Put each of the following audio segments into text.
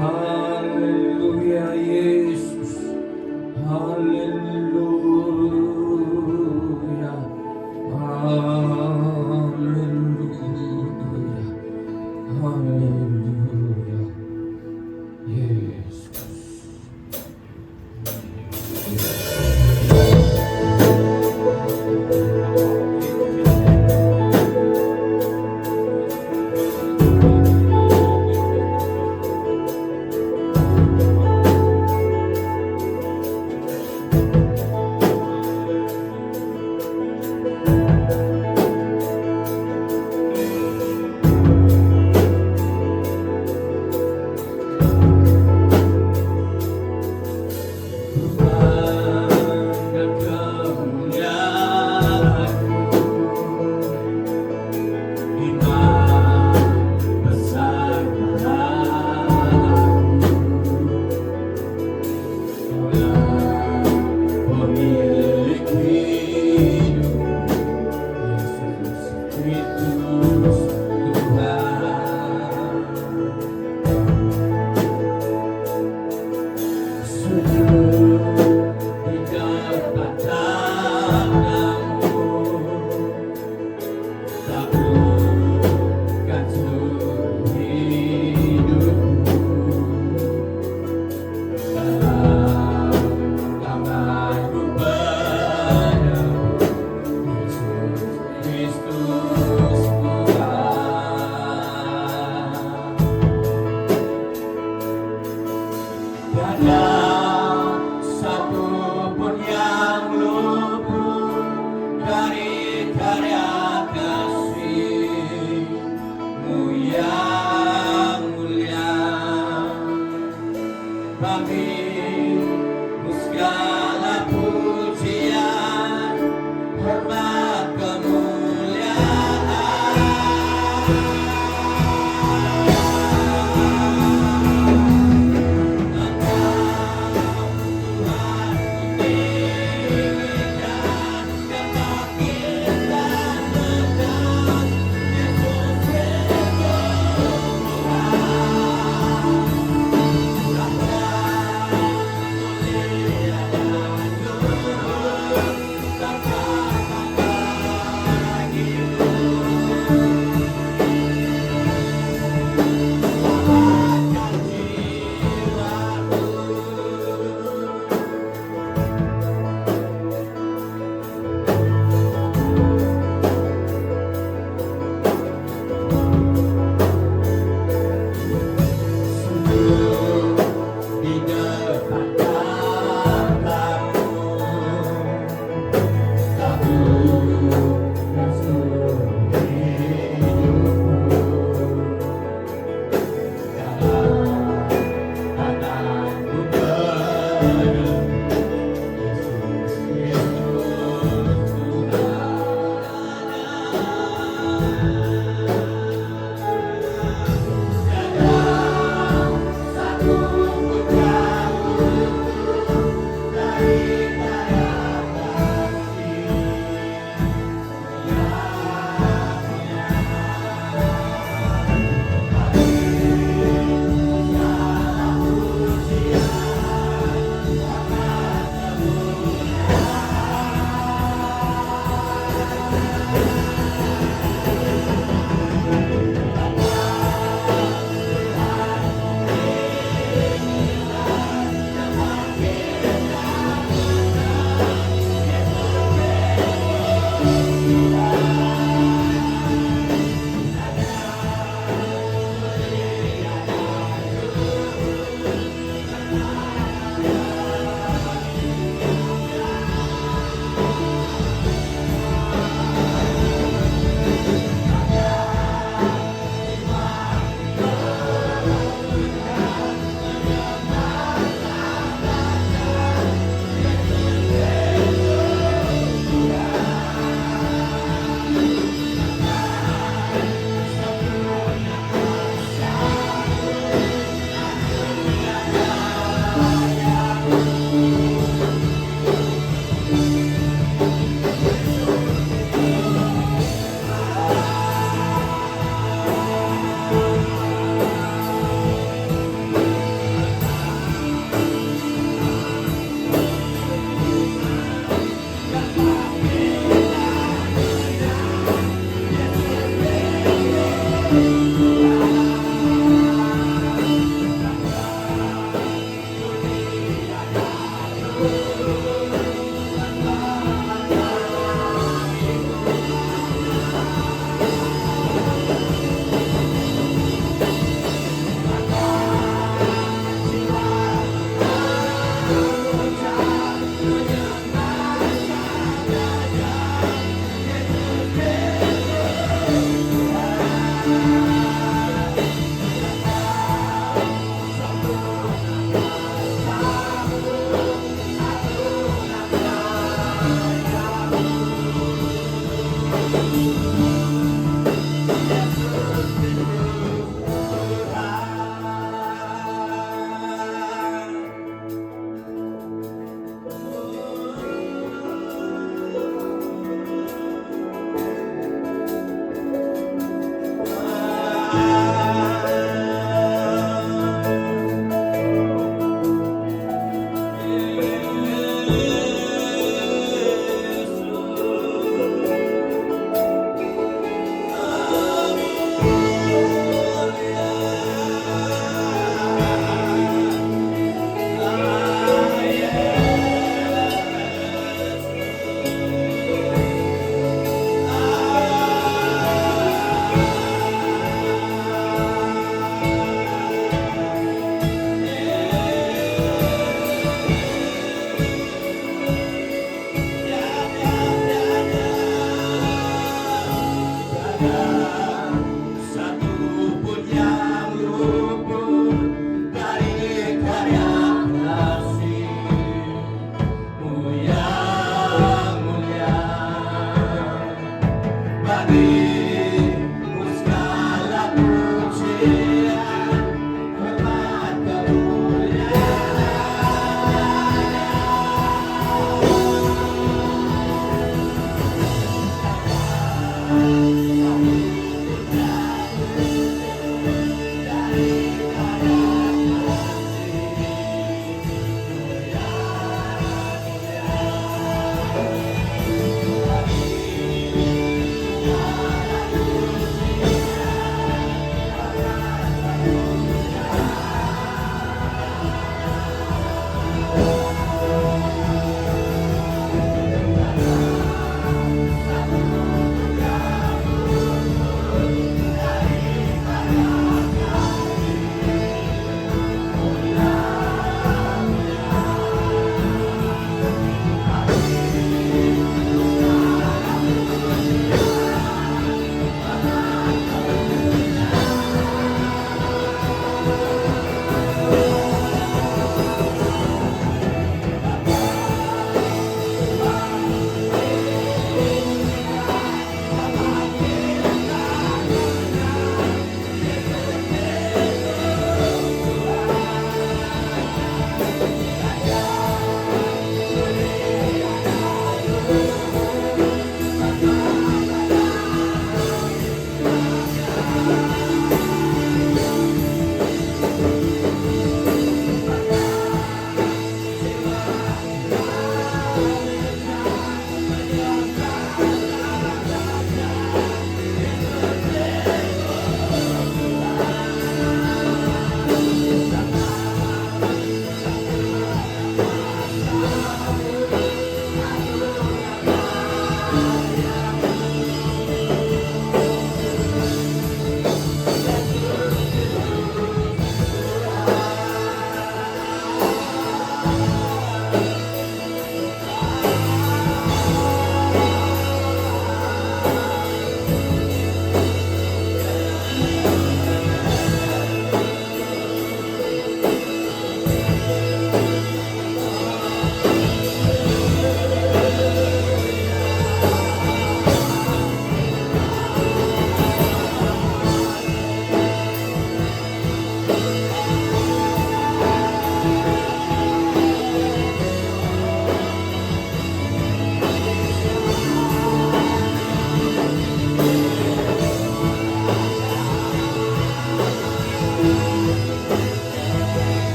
Haleluya Yesus, haleluya, haleluya, haleluya, Yesus.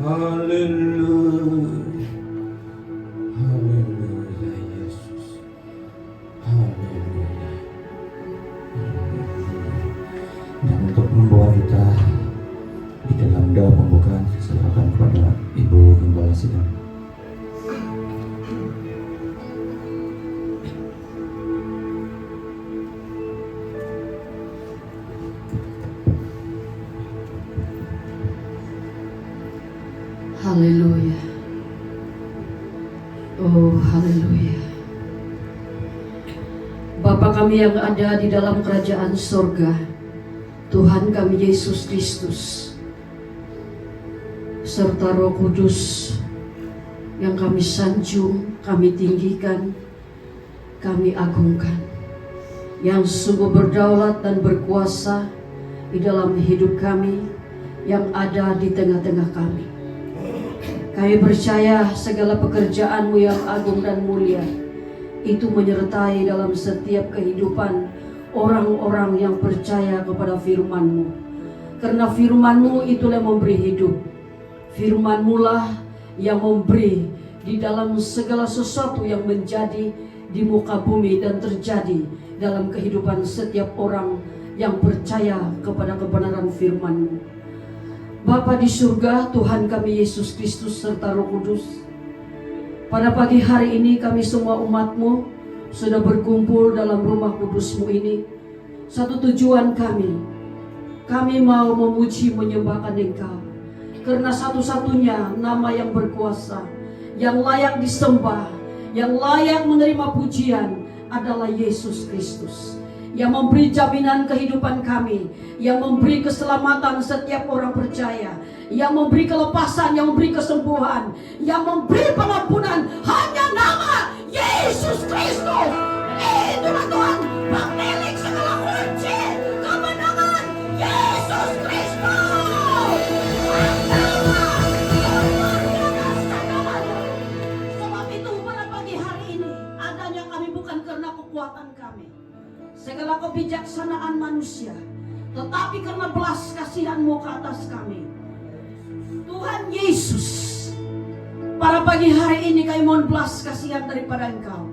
Haleluya. Haleluya Yesus. Haleluya. Dan untuk membawa kita di dalam doa pembukaan, saya serahkan kepada Ibu Gembala Sidang. Haleluya. Oh, haleluya. Bapa kami yang ada di dalam kerajaan sorga, Tuhan kami Yesus Kristus, serta Roh Kudus yang kami sanjung, kami tinggikan, kami agungkan, yang sungguh berdaulat dan berkuasa di dalam hidup kami, yang ada di tengah-tengah kami. Kami percaya segala pekerjaan-Mu yang agung dan mulia itu menyertai dalam setiap kehidupan orang-orang yang percaya kepada firman-Mu. Karena firman-Mu itulah yang memberi hidup. Firman-Mu lah yang memberi di dalam segala sesuatu yang menjadi di muka bumi dan terjadi dalam kehidupan setiap orang yang percaya kepada kebenaran firman-Mu. Bapa di surga, Tuhan kami Yesus Kristus serta Roh Kudus, pada pagi hari ini kami semua umat-Mu sudah berkumpul dalam rumah kudus-Mu ini. Satu tujuan kami mau memuji menyembahkan Engkau, karena satu-satunya nama yang berkuasa, yang layak disembah, yang layak menerima pujian adalah Yesus Kristus, yang memberi jaminan kehidupan kami, yang memberi keselamatan setiap orang percaya, yang memberi kelepasan, yang memberi kesembuhan, yang memberi pengampunan, hanya nama Yesus Kristus. Itulah Tuhan, pemilik segala kunci kemenangan, Yesus Kristus. Sebab itu pada pagi hari ini, adanya kami bukan karena kekuatan kami, segala kebijaksanaan manusia, tetapi karena belas kasihan-Mu ke atas kami. Tuhan Yesus, pada pagi hari ini kami mohon belas kasihan daripada Engkau.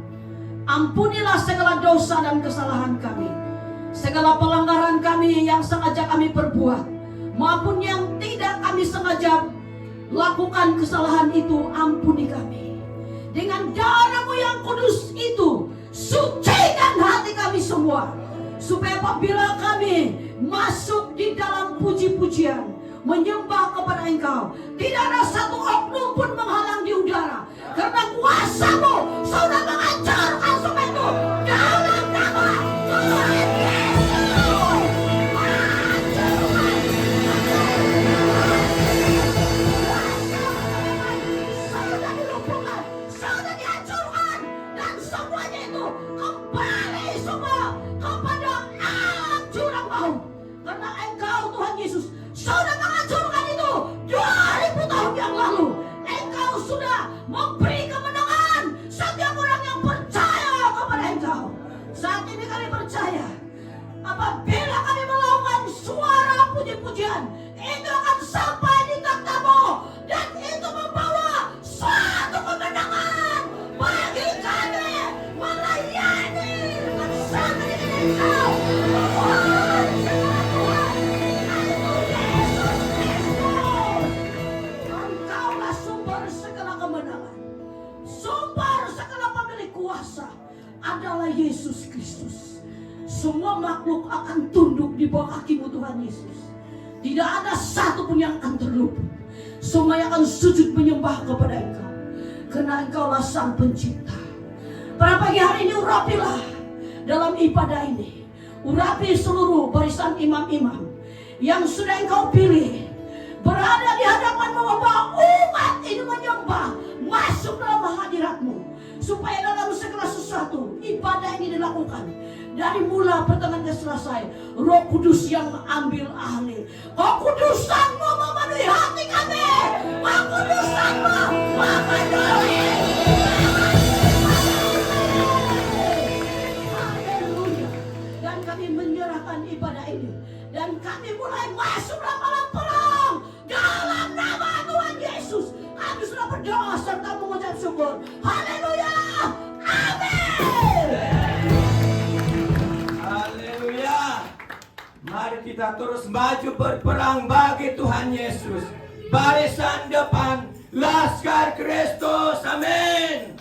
Ampunilah segala dosa dan kesalahan kami, segala pelanggaran kami yang sengaja kami perbuat, maupun yang tidak kami sengaja lakukan kesalahan itu. Ampuni kami dengan darah-Mu yang kudus itu. Sucikan hati kami semua, supaya apabila kami masuk di dalam puji-pujian, menyembah kepada Engkau, tidak ada satu oknum pun menghalang di udara, karena kuasa-Mu sudah menghancurkan semua itu dalam nama Tuhan Yesus. Sudah dilumpuhkan, sudah dihancurkan, dan semuanya itu kembali semua kepada alam jurang maut. Karena Engkau Tuhan Yesus sudah menghancurkan itu 2000 tahun yang lalu. Engkau sudah memberi kemenangan setiap orang yang percaya kepada Engkau. Saat ini kami percaya, apabila kami melakukan suara puji-pujian, itu akan sampai di takhta-Mu, dan itu membawa suatu kemenangan bagi kami melayani bersama dengan Engkau. Engkaulah sumber segala kemenangan, sumber segala pemilik kuasa adalah Yesus Kristus. Semua makhluk akan tunduk di bawah kaki-Mu Tuhan Yesus. Tidak ada satu pun yang akan terluput. Semua yang akan sujud menyembah kepada Engkau, karena Engkaulah Sang Pencipta. Pada pagi hari ini urapilah dalam ibadah ini, urapi seluruh barisan imam-imam yang sudah Engkau pilih berada di hadapan-Mu, bahwa umat ini menyembah, masuk dalam hadirat-Mu, supaya dalam segala sesuatu ibadah ini dilakukan dari mula pertengahan ke selesai. Roh Kudus yang ambil alih. Kekudusan-Mu memenuhi hati kami, kekudusan-Mu memenuhi. Haleluya. Dan kami menyerahkan ibadah ini, dan kami mulai masuk dalam malam perang dalam nama Tuhan Yesus. bersyukur. Haleluya. Amin. Haleluya. Mari kita terus maju berperang bagi Tuhan Yesus. Barisan depan, Laskar Kristus. Amin.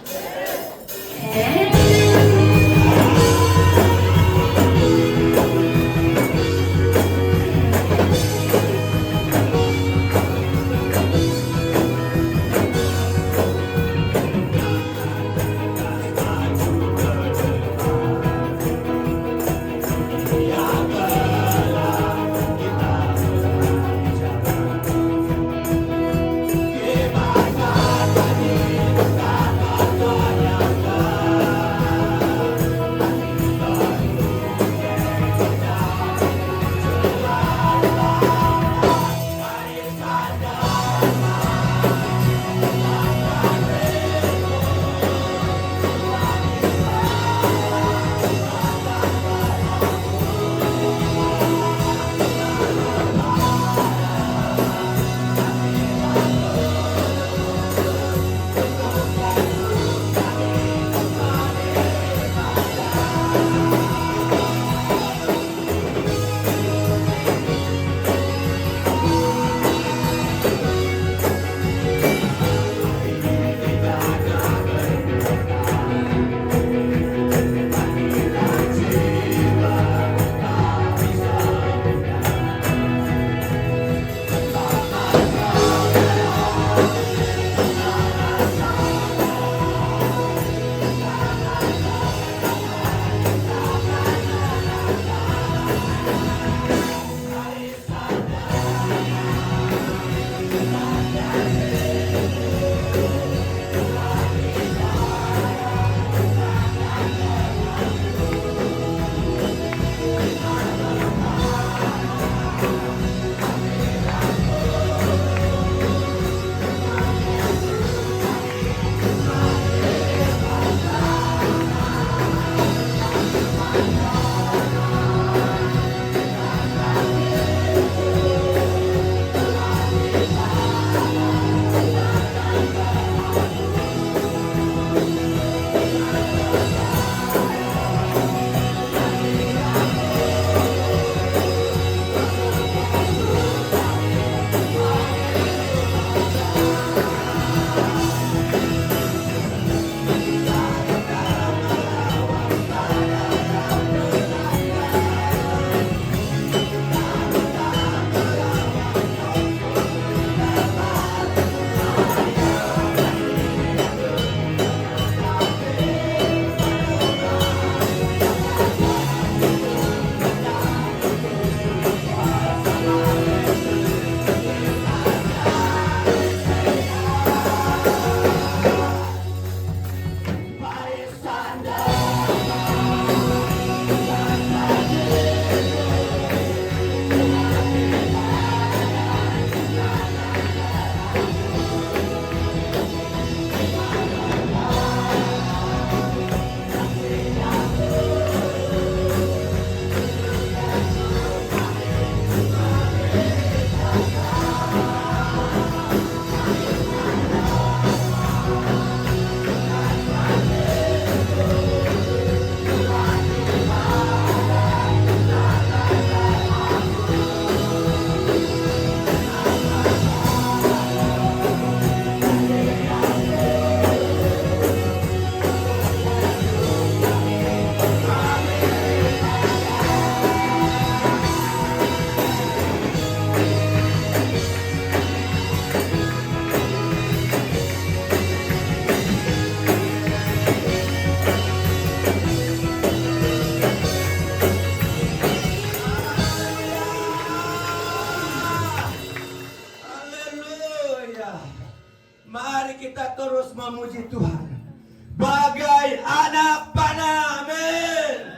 Mari kita terus memuji Tuhan bagai anak panah. Amin.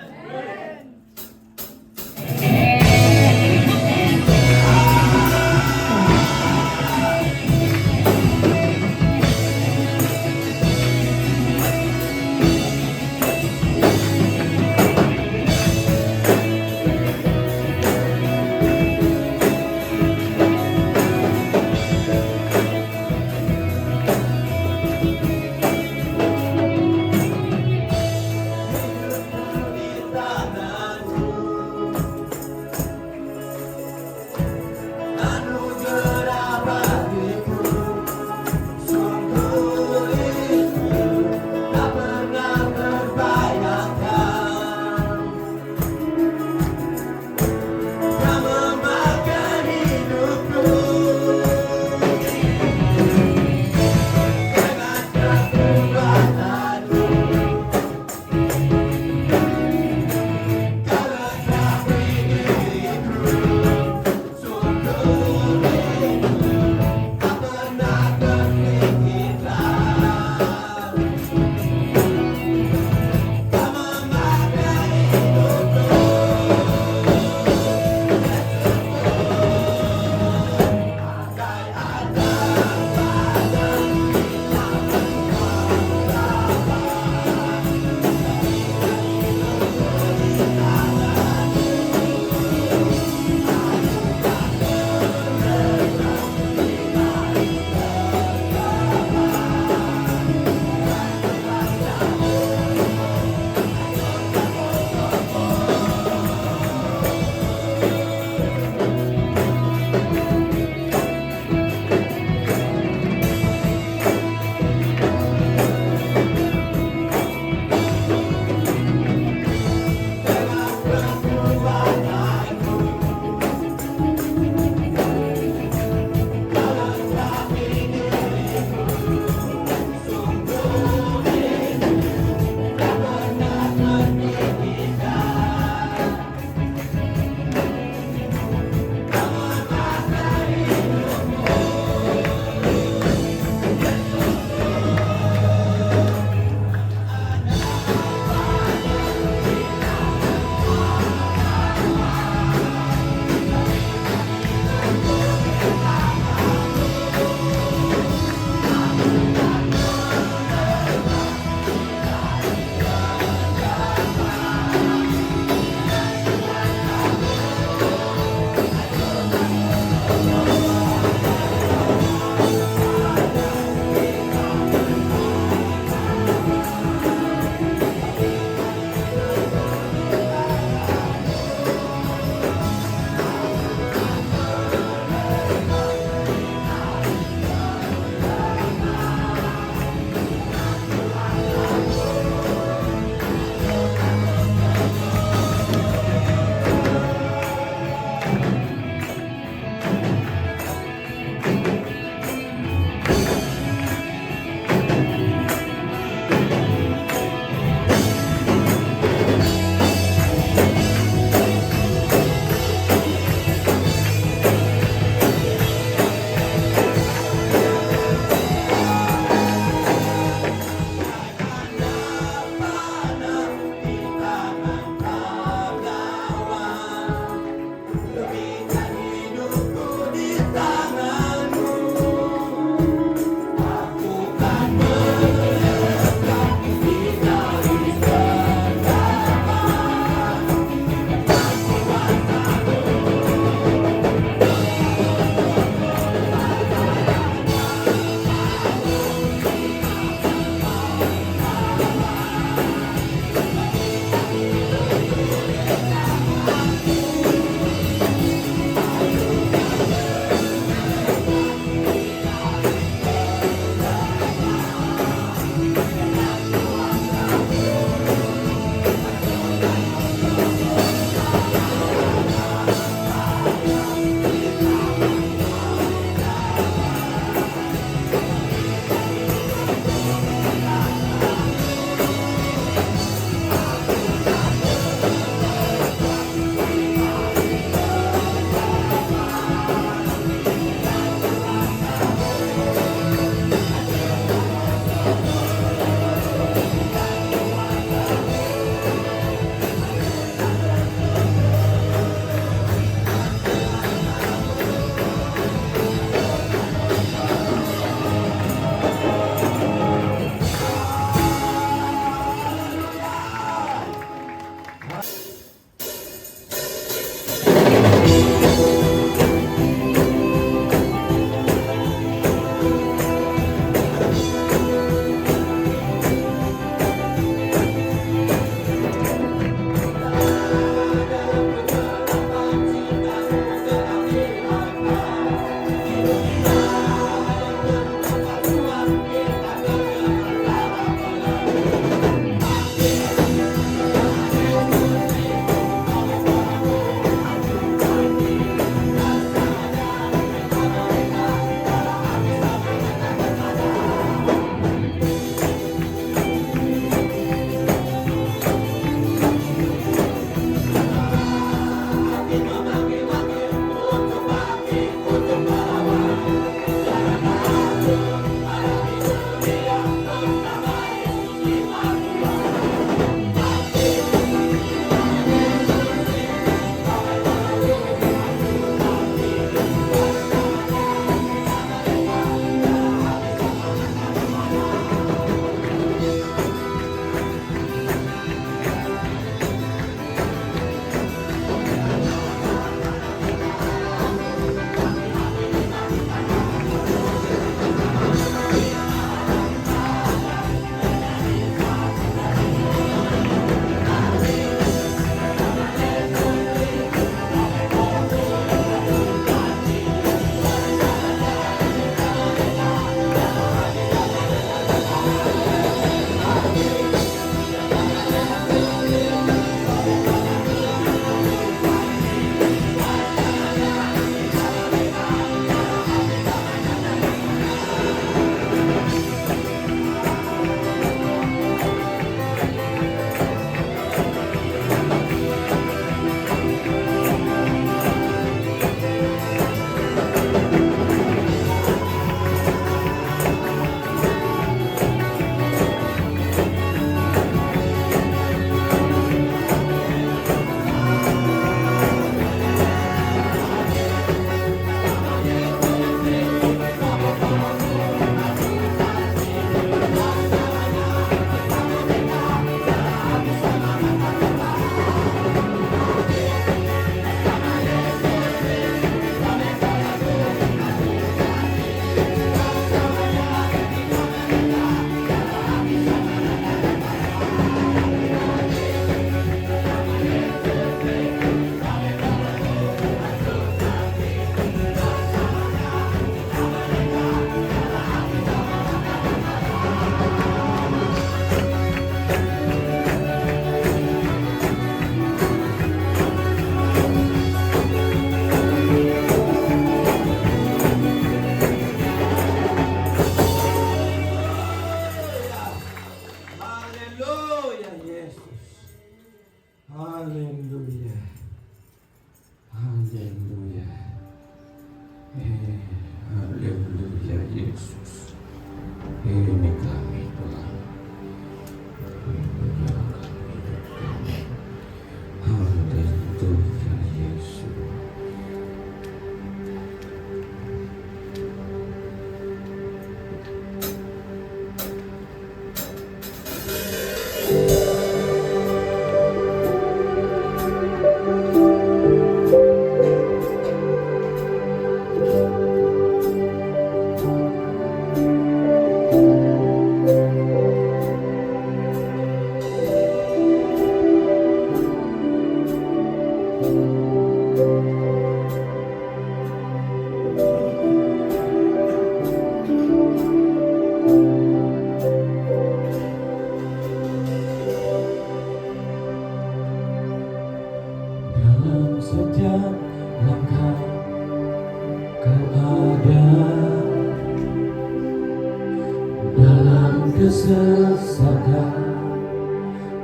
kesesakan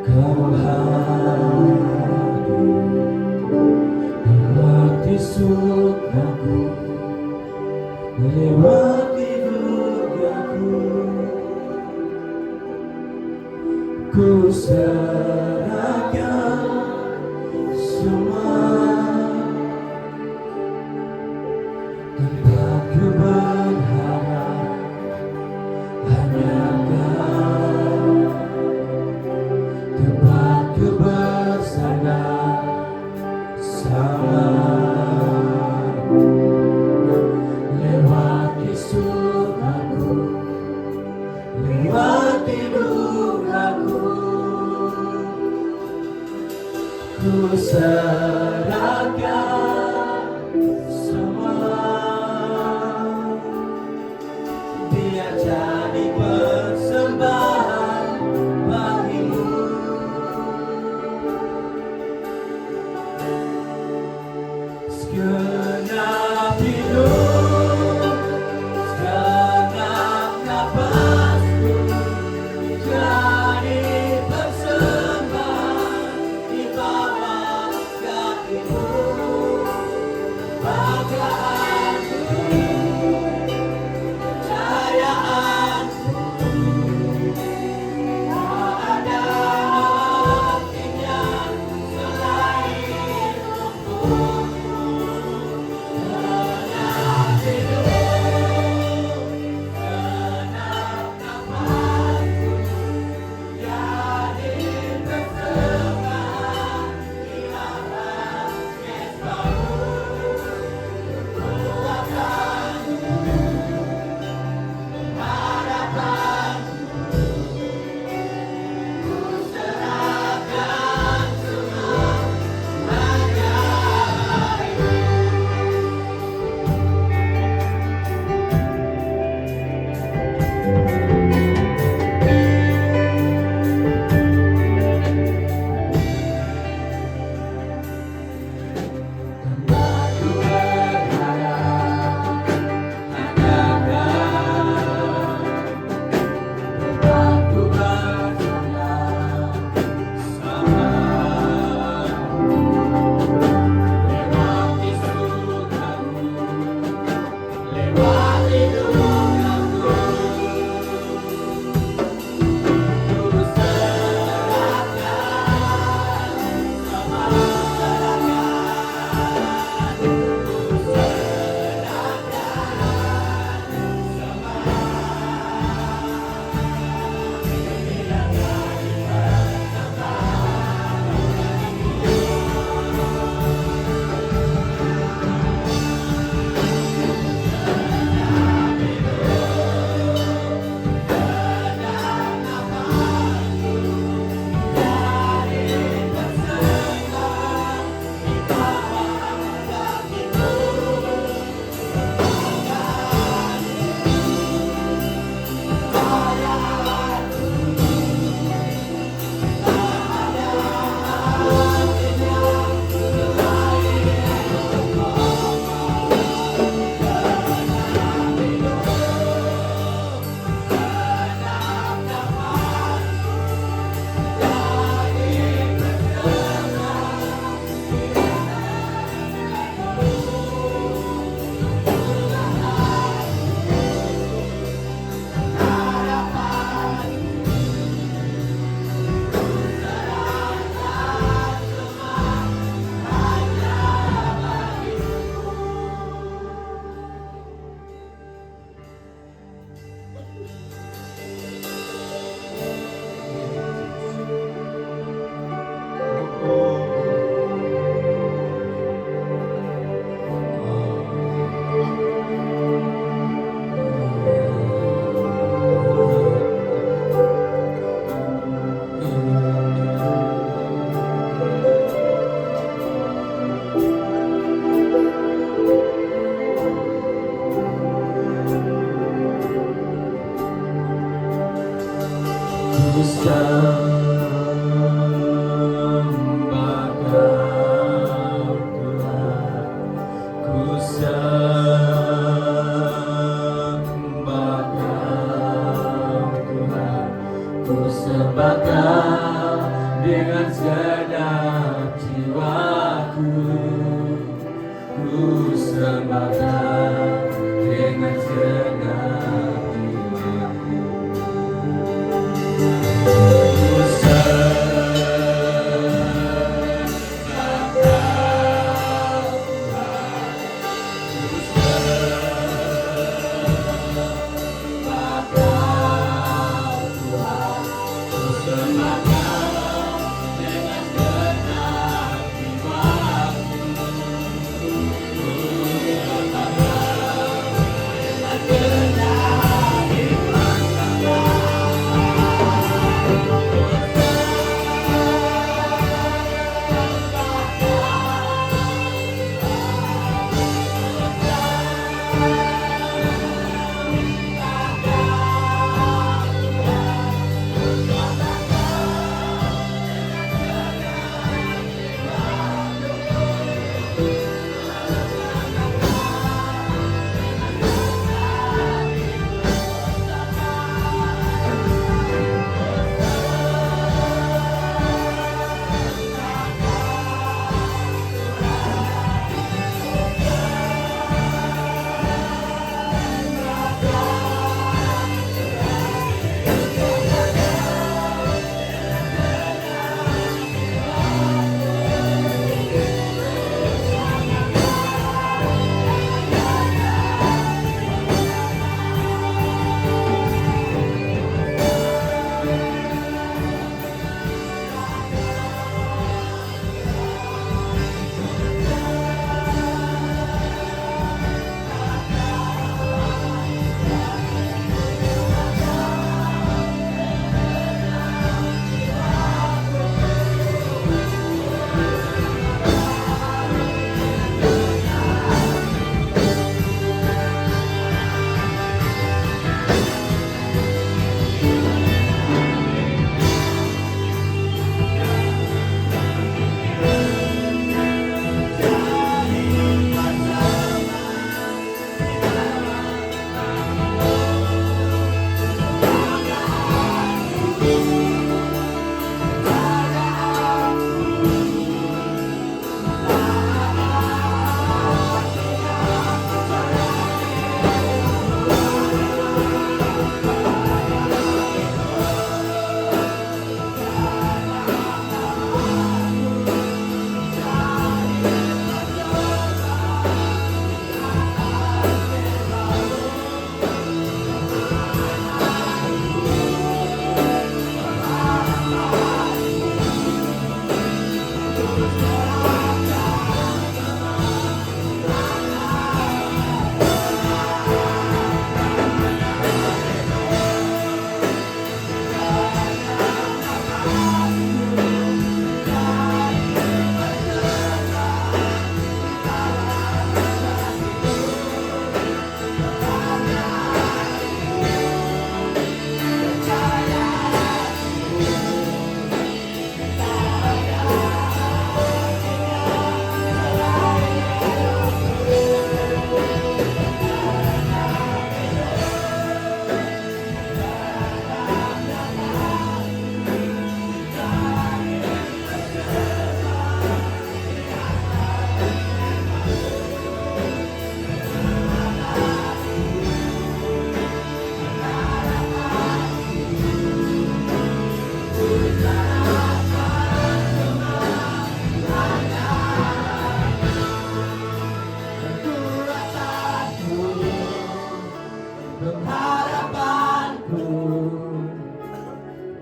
Kau hadir lewati sukaku, lewati dukaku. Ku serahkan semua tempat ku berharap hanya Kau, tempat ku bersandar sama-Mu. Lewati sukaku, lewati dukaku, ku serahkan semua. Biar jadi persembahan bagimu. Segenap hidup, segenap napasku, jadi persembahan di bawah kaki-Mu. Banggaanku, kejayaanku, tak ada artinya selain untukmu. Genap hidup, genap napasku, jadi persembahan di atas mesbah-Mu. Ku akan harapanku, ku serahkan semua hanya bagimu. Tempat ku berharap hanya Kau, tempat ku bersandar sama-Mu. Lewati sukaku, lewati dukaku, ku serahkan semua. Ku sembah Kau Tuhan, ku sembah Kau Tuhan. sembah Kau dengan segenap jiwaku. Ku sembah Kau dengan segenap jiwaku. Ku sembah Kau, ku sembah Kau, ku sembah Kau dengan segenap jiwaku.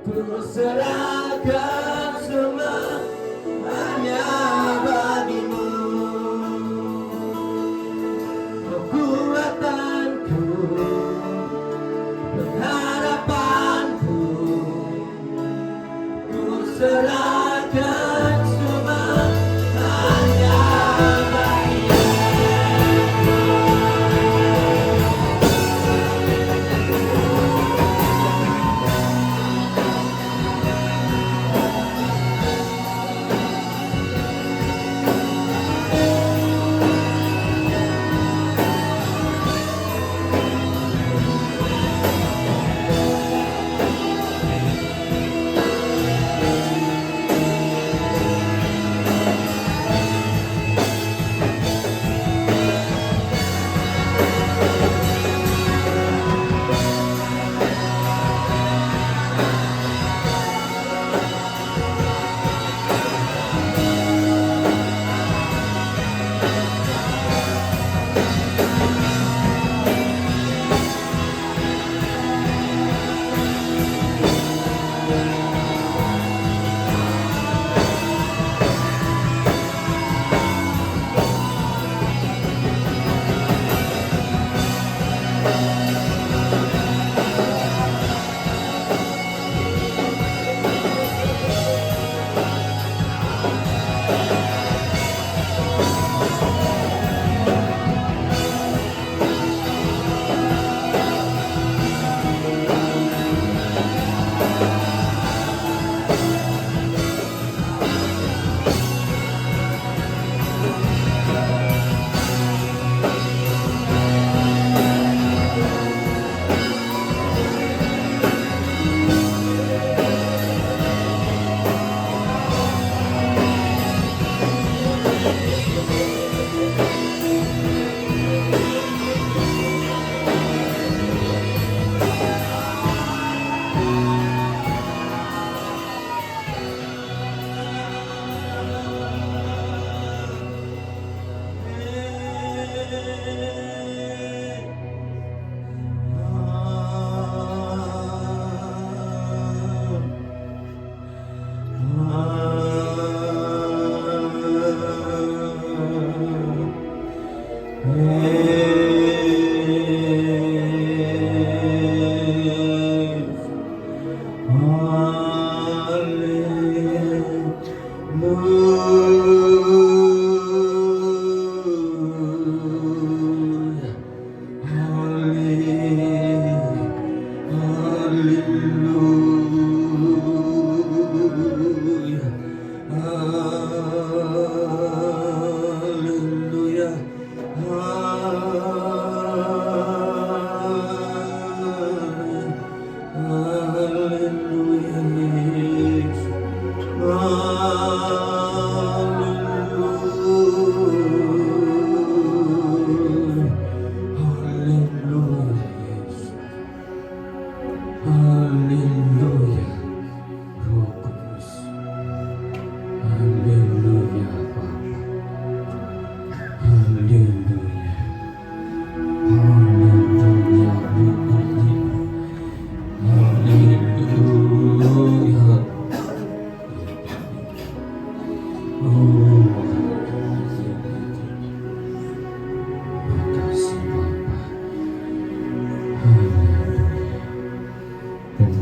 Ku serahkan semua hanya bagimu. Kekuatanku, pengharapanku, ku serahkan semua hanya bagimu.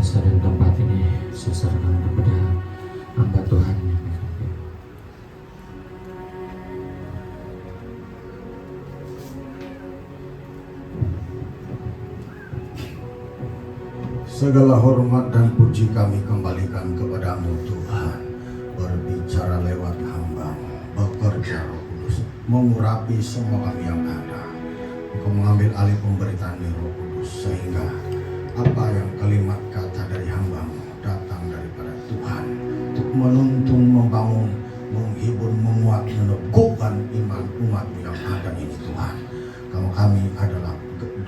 masa dan tempat ini saya serahkan kepada hamba Tuhan. Segala hormat dan puji kami kembalikan kepadamu Tuhan. Berbicara lewat hamba-Mu, bekerja Roh Kudus, mengurapi semua kami yang ada. Engkau mengambil alih pemberitaan Roh Kudus, sehingga apa yang kalimat kata dari hamba-Mu datang daripada Tuhan untuk menuntun, membangun, menghibur, menguat, meneguhkan iman umat-Mu yang ada ini Tuhan. Kalau kami adalah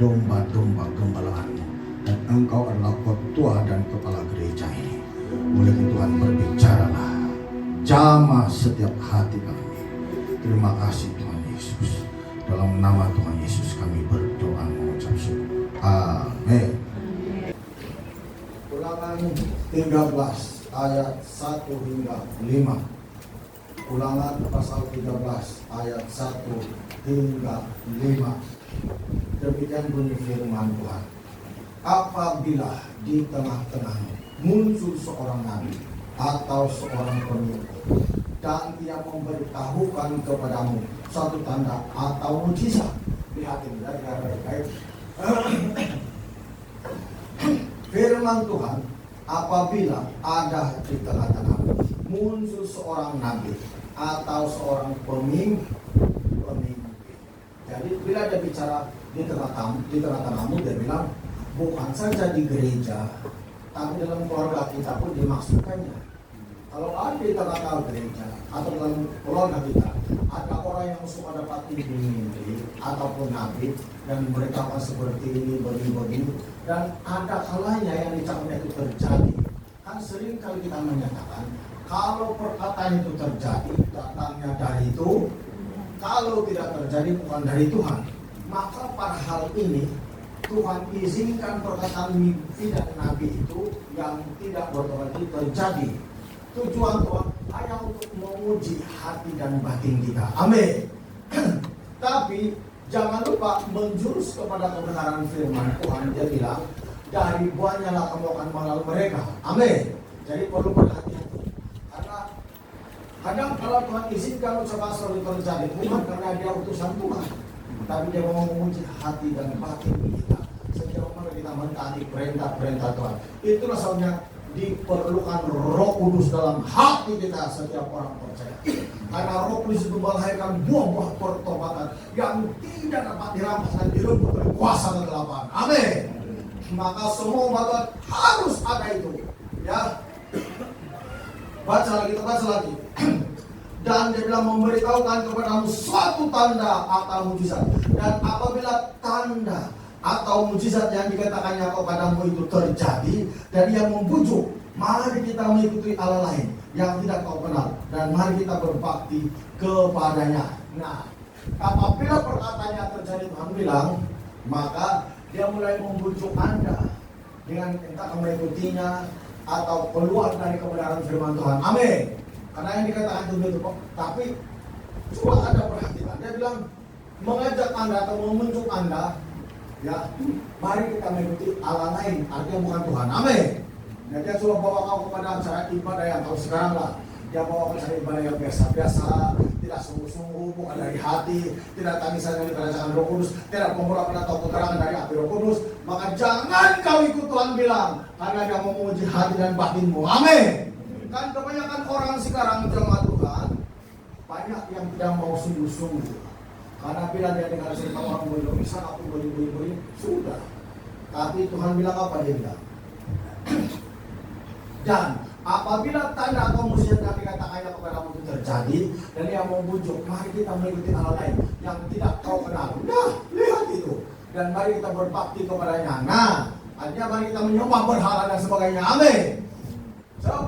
domba-domba gembalaan-Mu, dan Engkau adalah ketua dan kepala gereja ini. Oleh Tuhan, berbicaralah, jamah setiap hati kami. Terima kasih Tuhan Yesus. Dalam nama Tuhan Yesus kami berdoa mengucap syukur. Amin. Ulangan 13 ayat 1 hingga 5. Ulangan pasal 13 ayat 1 hingga 5. Demikian bunyi firman Tuhan. Apabila di tengah-tengahmu muncul seorang nabi atau seorang pemimpin, dan ia memberitahukan kepadamu suatu tanda atau mujizat, lihat ini dari baik-baik. Firman Tuhan, apabila ada di tengah-tengahmu muncul seorang nabi atau seorang pemimpin. Jadi bila dia bicara di tengah-tengahmu, dia bilang bukan saja di gereja, tapi dalam keluarga kita pun dimaksudkannya. Kalau ada di tengah-tengah gereja atau dalam keluarga kita, ada orang yang suka dapat mimpi ataupun nabi dan beritahukan seperti ini, begini, dan ada kalanya yang dicapnya itu terjadi. Kan sering kali kita menyatakan, kalau perkataan itu terjadi, datangnya dari itu. Kalau tidak terjadi, bukan dari Tuhan. Maka pada hal ini Tuhan izinkan perkataan mimpi dan nabi itu yang tidak berarti terjadi. Tujuan Tuhan hanya untuk menguji hati dan batin kita. Amin. Tapi jangan lupa menjurus kepada kebenaran firman Tuhan. Dia bilang, dari buahnya lah kamu akan mengenal mereka. Amin. Jadi perlu berhati-hati. Karena kadang kalau Tuhan izinkan ucapan seperti terjadi, bukan karena dia utusan Tuhan, tapi dia mau menguji hati dan batin kita. Sejauh mana kita mentaati perintah-perintah Tuhan. Itulah sebabnya diperlukan Roh Kudus dalam hati kita setiap orang percaya. Karena Roh Kudus itu melahirkan buah-buah pertobatan yang tidak dapat dirampas dan direnggut oleh kuasa kegelapan. Amin. Maka semua umat Tuhan harus ada itu. Ya. Baca lagi. Dan dia bilang memberitahukan kepadamu suatu tanda atau mujizat. Dan apabila tanda atau mujizat yang dikatakannya kepadamu itu terjadi, dan ia membujuk, mari kita mengikuti Allah lain yang tidak kau kenal, dan mari kita berbakti kepadanya. Nah, apabila perkataannya terjadi, Tuhan bilang, maka dia mulai membujuk Anda dengan entah mengikutinya atau keluar dari kebenaran firman Tuhan. Amin. Karena yang dikatakan itu kok. Tapi coba Anda perhatikan, dia bilang mengajak Anda atau membujuk Anda, ya, mari kita mengikuti Allah lain, artinya bukan Tuhan. Amin. Nah, dia coba bawa kau kepada acara ibadah yang tahu sekarang lah. Dia bawa ke acara ibadah yang biasa-biasa, tidak sungguh-sungguh, bukan dari hati, tidak tangisan yang dirasakan Roh Kudus, tidak pemurah atau keterangan dari api Roh Kudus. Maka jangan kau ikut Tuhan bilang, karena dia mau menguji hati dan batinmu. Amin. Kan kebanyakan orang sekarang jemaat Tuhan, banyak yang tidak mau sungguh-sungguh. Karena bila dia dengar cerita orang boleh bisa aku boleh sudah. Tapi Tuhan bilang apa dia bilang? Dan apabila tanda atau mujizat yang dikatakannya kepadamu itu terjadi, dan dia mau bujuk, mari kita mengikuti Allah lain yang tidak kau kenal. Nah, lihat itu. Dan mari kita berbakti kepadanya. Nah, artinya mari kita menyembah berhala dan sebagainya. Amin. Seorang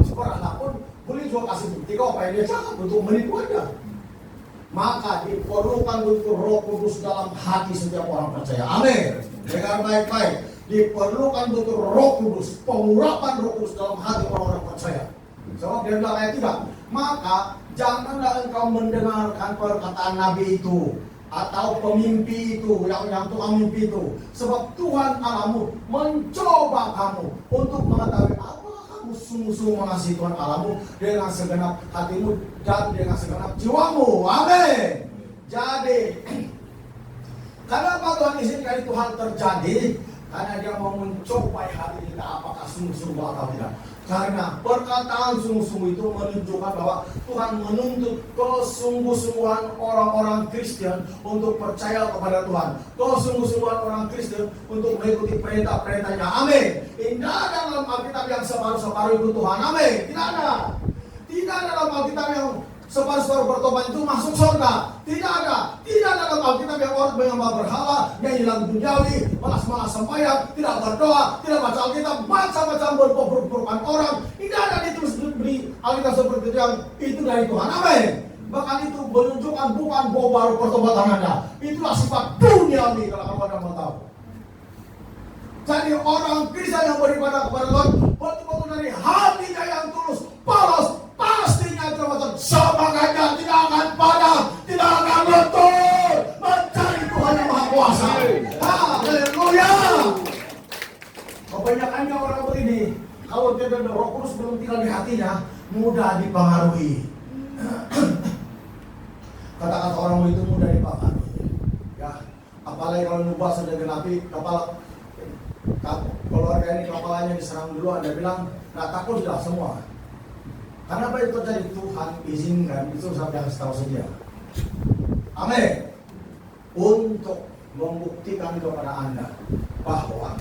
pun boleh juga kasih bukti kau apa yang dia cakap untuk menipu aja. Maka diperlukan untuk Roh Kudus dalam hati setiap orang percaya. Amin. Dengar baik-baik. Diperlukan untuk Roh Kudus, pengurapan Roh Kudus dalam hati orang-orang percaya. Sebab dia bilang ayat 3. Maka janganlah engkau mendengarkan perkataan Nabi itu atau pemimpi itu, yang Tuhan mimpi itu. Sebab Tuhan Allahmu mencoba kamu untuk mengetahui apakah kamu sungguh-sungguh mengasihi Tuhan Allahmu dengan segenap hatimu dan dengan segenap jiwamu. Amin. Jadi, kenapa Tuhan izinkan itu hal terjadi? Karena dia mau mencobai hati kita apakah sungguh-sungguh atau tidak. Karena perkataan sungguh-sungguh itu menunjukkan bahwa Tuhan menuntut kesungguh-sungguhan orang-orang Kristen untuk percaya kepada Tuhan. Kesungguh-sungguhan orang Kristen untuk mengikuti perintah-perintahnya. Amin. Tidak ada dalam Alkitab yang separuh-separuh ikut Tuhan. Amin. Tidak ada. Tidak ada dalam Alkitab yang separuh-separuh bertobat itu masuk surga. Tidak ada. Tidak ada dalam Alkitab yang orang menyembah berhala, nyanyi lagu duniawi, malas-malas sembahyang, tidak berdoa, tidak baca Alkitab, macam-macam berperumpamaan orang. Tidak ada ditulis di Alkitab seperti itu yang itu dari Tuhan. Amin. Bahkan itu menunjukkan bukan bahwa baru pertobatan Anda. Itulah sifat duniawi kalau Anda mau tahu. Jadi orang Kristen yang beribadah kepada Tuhan betul-betul dari hatinya yang tulus, polos, pastinya termasuk semangatnya tidak akan padam, tidak akan luntur, mencari Tuhan yang Maha Kuasa. Haleluya. Kebanyakannya orang begini, kalau dia dan Roh Kudus belum tinggal di hatinya, mudah dipengaruhi. Kata-kata orang itu mudah dipengaruhi. Ya, apalagi kalau nubah sudah genapi kepala. Keluarga ini kepalanya diserang dulu, Anda bilang, nah takut sudah semua. Karena apa itu terjadi? Tuhan izinkan itu sampai yang setahu saja. Amin. Untuk membuktikan kepada Anda bahwa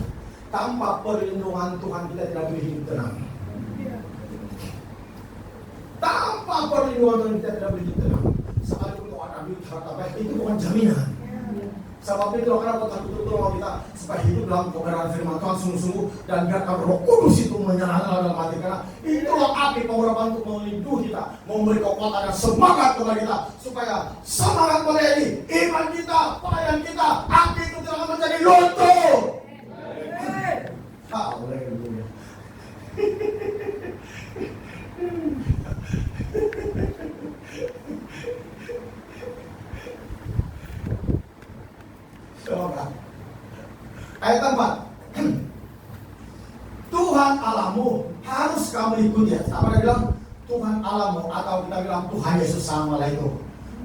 tanpa perlindungan Tuhan kita tidak boleh hidup tenang. Tanpa perlindungan Tuhan kita tidak boleh hidup tenang. Sekalipun itu ada duit harta baik, itu bukan jaminan. Sebab itu kenapa Tuhan betul-betul kita supaya hidup dalam kebenaran firman Tuhan sungguh-sungguh dan biarkan Roh Kudus itu menyalakan dalam hati kita. Itulah api pengharapan untuk melindungi kita, memberi kekuatan dan semangat kepada kita supaya semangat melayani iman kita, pelayan kita, api itu tidak akan menjadi luntur. Haleluya. Ayat 4. Tuhan Allahmu harus kamu ikuti. Apa dia bilang? Tuhan Allahmu, atau kita bilang Tuhan Yesus sama lah itu.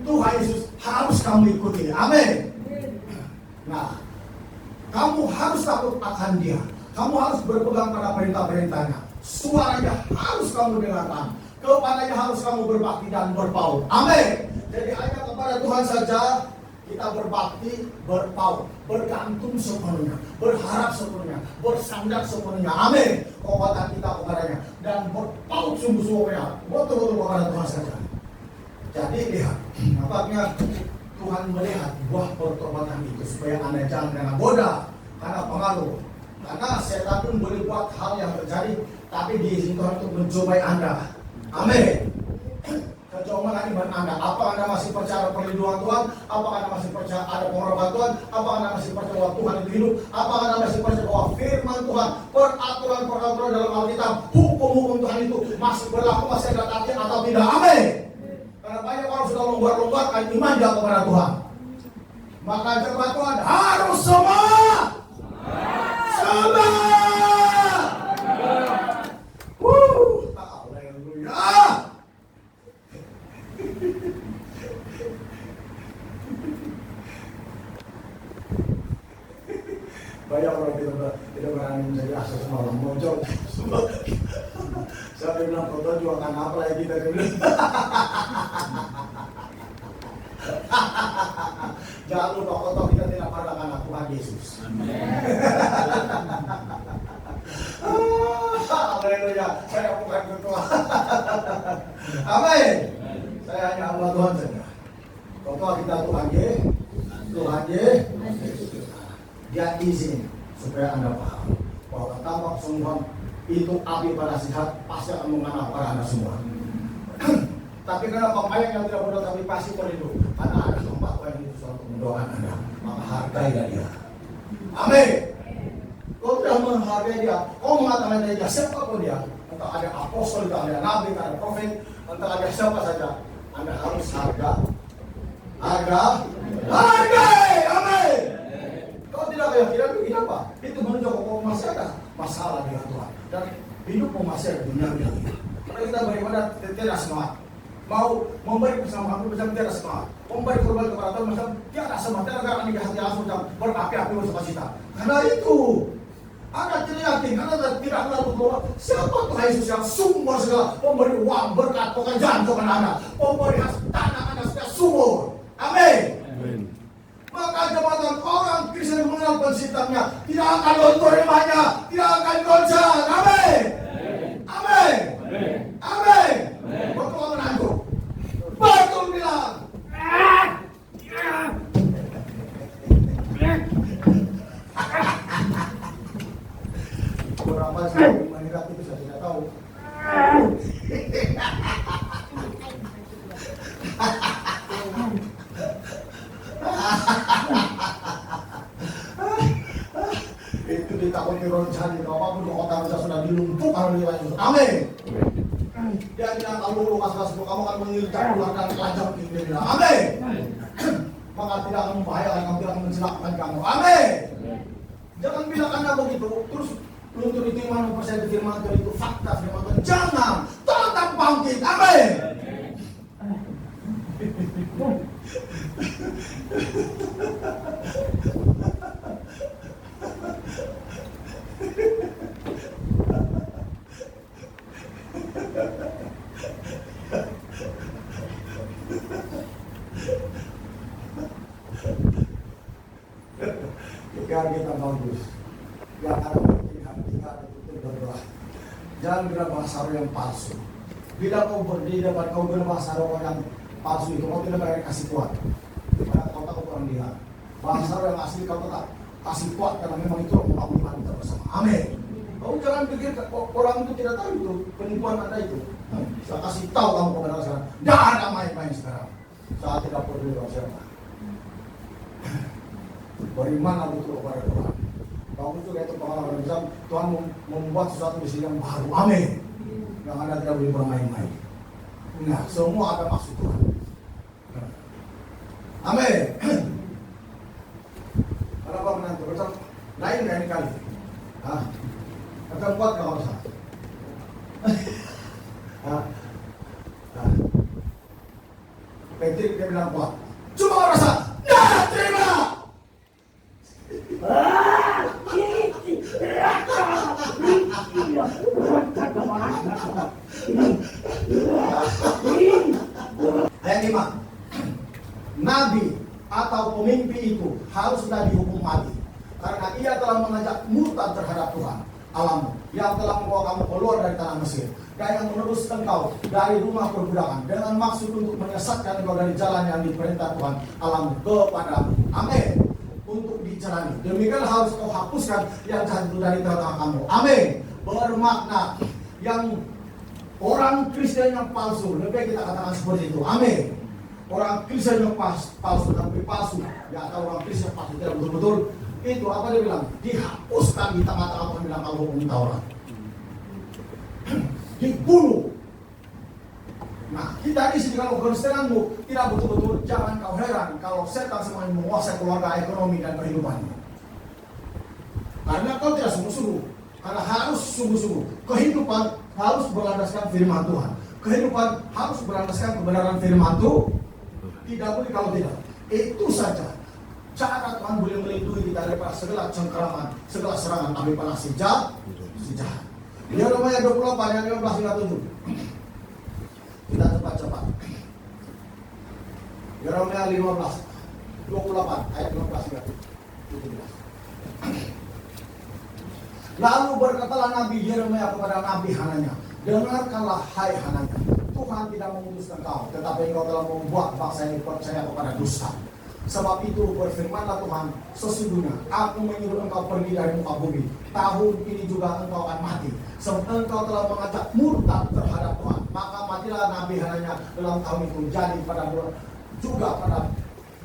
Tuhan Yesus harus kamu ikuti. Amin. Nah, kamu harus takut akan Dia. Kamu harus berpegang pada perintah-perintahnya. Suaranya harus kamu dengarkan. Kepadanya harus kamu berbakti dan berpaut. Amin. Jadi hanya kepada Tuhan saja kita berbakti, berpaut, bergantung sepenuhnya, berharap sepenuhnya, bersandar sepenuhnya. Amin. Kekuatan kita kepadanya dan berpaut sungguh-sungguhnya betul-betul kepada Tuhan saja. Jadi lihat, nampaknya Tuhan melihat buah pertobatan itu supaya Anda jangan kena goda karena pengaruh. Karena setan pun boleh buat hal yang terjadi, tapi diizinkan Tuhan untuk mencobai Anda. Amin. Kecoba iman Anda. Apa Anda masih percaya perlindungan Tuhan? Apa Anda masih percaya ada pengharapan Tuhan? Apa Anda masih percaya bahwa Tuhan itu hidup? Apa Anda masih percaya bahwa firman Tuhan, peraturan-peraturan dalam Alkitab, hukum-hukum Tuhan itu masih berlaku, masih ada artinya atau tidak? Amin. Karena banyak orang sudah longgar-longgarkan iman dia kepada Tuhan. Maka jemaat Tuhan harus semua. Haleluya. Banyak orang tidak berani menjadi asal semalam muncul. Saya bilang kau juga kan apa lagi kita bilang. Jangan lupa kotor kita tidak pada anak Tuhan Yesus. Haleluya. Saya bukan ketua. Amin. Saya hanya hamba Tuhan saja. Ketua kita Tuhan Ye. Tuhan Ye. Dia izin supaya Anda paham bahwa tanpa kesungguhan itu api pada sihat pasti akan mengenal pada Anda semua. Tapi kenapa banyak yang tidak berdoa tapi pasti perlu? Karena ada tempat yang itu untuk mendoakan Anda. Maka hargai dia. Amin. Kau tidak menghargai dia, kau mengatakan dia siapapun dia, entah ada apostol, entah ada nabi, entah ada profet, entah ada siapa saja, Anda harus harga Hargai, amin. Kalau tidak keyakinan itu apa? Itu menunjukkan bahwa masih ada masalah dengan Tuhan dan hidupmu masih ada dunia lagi. Kalau kita beribadah tidak semangat, mau memberi bersama aku macam tidak semangat, memberi korban kepada Tuhan macam tidak semangat, tidak akan di hati langsung berapi-api bersama kita. Karena itu Anda tidak yakin, Anda tidak tahu bahwa siapa Tuhan Yesus yang sumber segala, pemberi uang, berkat, pekerjaan Tuhan Anda, pemberi tanah Anda sudah sumber. Amin. Maka jabatan orang Kristen yang mengenal penciptanya tidak akan luntur imannya, tidak akan goncang. Amin. Amin. Amin. Betul menantu. Betul bilang. Berapa sih mengira itu saya tidak tahu. Itu ditakuti roncani, apapun kota kita sudah dilumpuhkan oleh Yesus. Amin. Dia bilang kalau Lukas 10 kamu akan mengincar ular dan kelanjang dia bilang. Amin. Maka tidak akan membahayakan kamu, tidak akan mencelakakan kamu. Amin. Jangan bilang Anda begitu terus luntur itu iman mempercayai firman Tuhan itu fakta firman Tuhan. Jangan, tetap bangkit. Amin. Jika kita bagus, yang ada pilihan kita itu berdoa. Jangan bilang bahasa roh yang palsu. Bila kau berdiri depan kau bilang bahasa roh yang palsu itu, kau tidak boleh kasih kuat. Karena kau takut orang lihat. Bahasa roh yang asli kau tetap kasih kuat karena memang itu membangun iman kita bersama. Amin. Kau jangan pikir orang itu tidak tahu itu penipuan Anda itu. Saya kasih tahu kamu kebenaran sekarang. Tidak ada main-main sekarang. Saya tidak peduli dengan siapa. Beriman betul kepada Tuhan. Bagus juga itu pengalaman bisa Tuhan membuat sesuatu di sini yang baru. Amin. Yang Anda tidak boleh bermain-main. Nah, semua ada maksud Tuhan. Amin. Kenapa menantu? Macam lain dari kali. Hah? Macam kuat kalau usah. Hah? Hah? Petrik dia bilang kuat. Cuma rasa. Nah, terima. Ayat 5. Nabi atau pemimpin itu harus sudah dihukum mati karena ia telah mengajak murtad terhadap Tuhan Allahmu yang telah membawa kamu keluar dari tanah Mesir dan yang meneruskan engkau dari rumah perbudakan dengan maksud untuk menyesatkan engkau dari jalan yang diperintah Tuhan Allahmu kepadamu. Amin. Untuk dijalani. Demikian harus kau hapuskan yang jahat itu dari tengah kamu. Amin. Bermakna yang orang Kristen yang palsu, lebih kita katakan seperti itu. Amin. Orang Kristen yang palsu, tapi palsu. Ya, atau orang Kristen yang palsu tidak betul-betul. Itu apa dia bilang? Dihapuskan di tengah-tengah Tuhan bilang kalau hukum Taurat. Dibunuh. Nah, kita di sini kalau Kristenanmu tidak betul-betul, jangan kau heran kalau setan semuanya menguasai keluarga, ekonomi dan kehidupanmu. Karena kau tidak sungguh-sungguh, karena harus sungguh-sungguh. Kehidupan harus berlandaskan firman Tuhan. Kehidupan harus berlandaskan kebenaran firman Tuhan. Tidak boleh kalau tidak. Itu saja cara Tuhan boleh melindungi kita daripada segala cengkeraman, segala serangan tapi pada si jahat. Yeremia 28 ayat 15 hingga 7. Kita cepat-cepat. Yeremia 28 ayat 15 hingga 17. Lalu berkatalah Nabi Yeremia kepada Nabi Hananya, dengarkanlah hai Hananya, Tuhan tidak mengutuskan kau, tetapi engkau telah membuat bangsa ini percaya kepada dusta. Sebab itu berfirmanlah Tuhan, sesungguhnya aku menyuruh engkau pergi dari muka bumi. Tahun ini juga engkau akan mati. Sebab engkau telah mengajak murtad terhadap Tuhan. Maka matilah Nabi Hananya dalam tahun itu. Jadi pada bulan, juga pada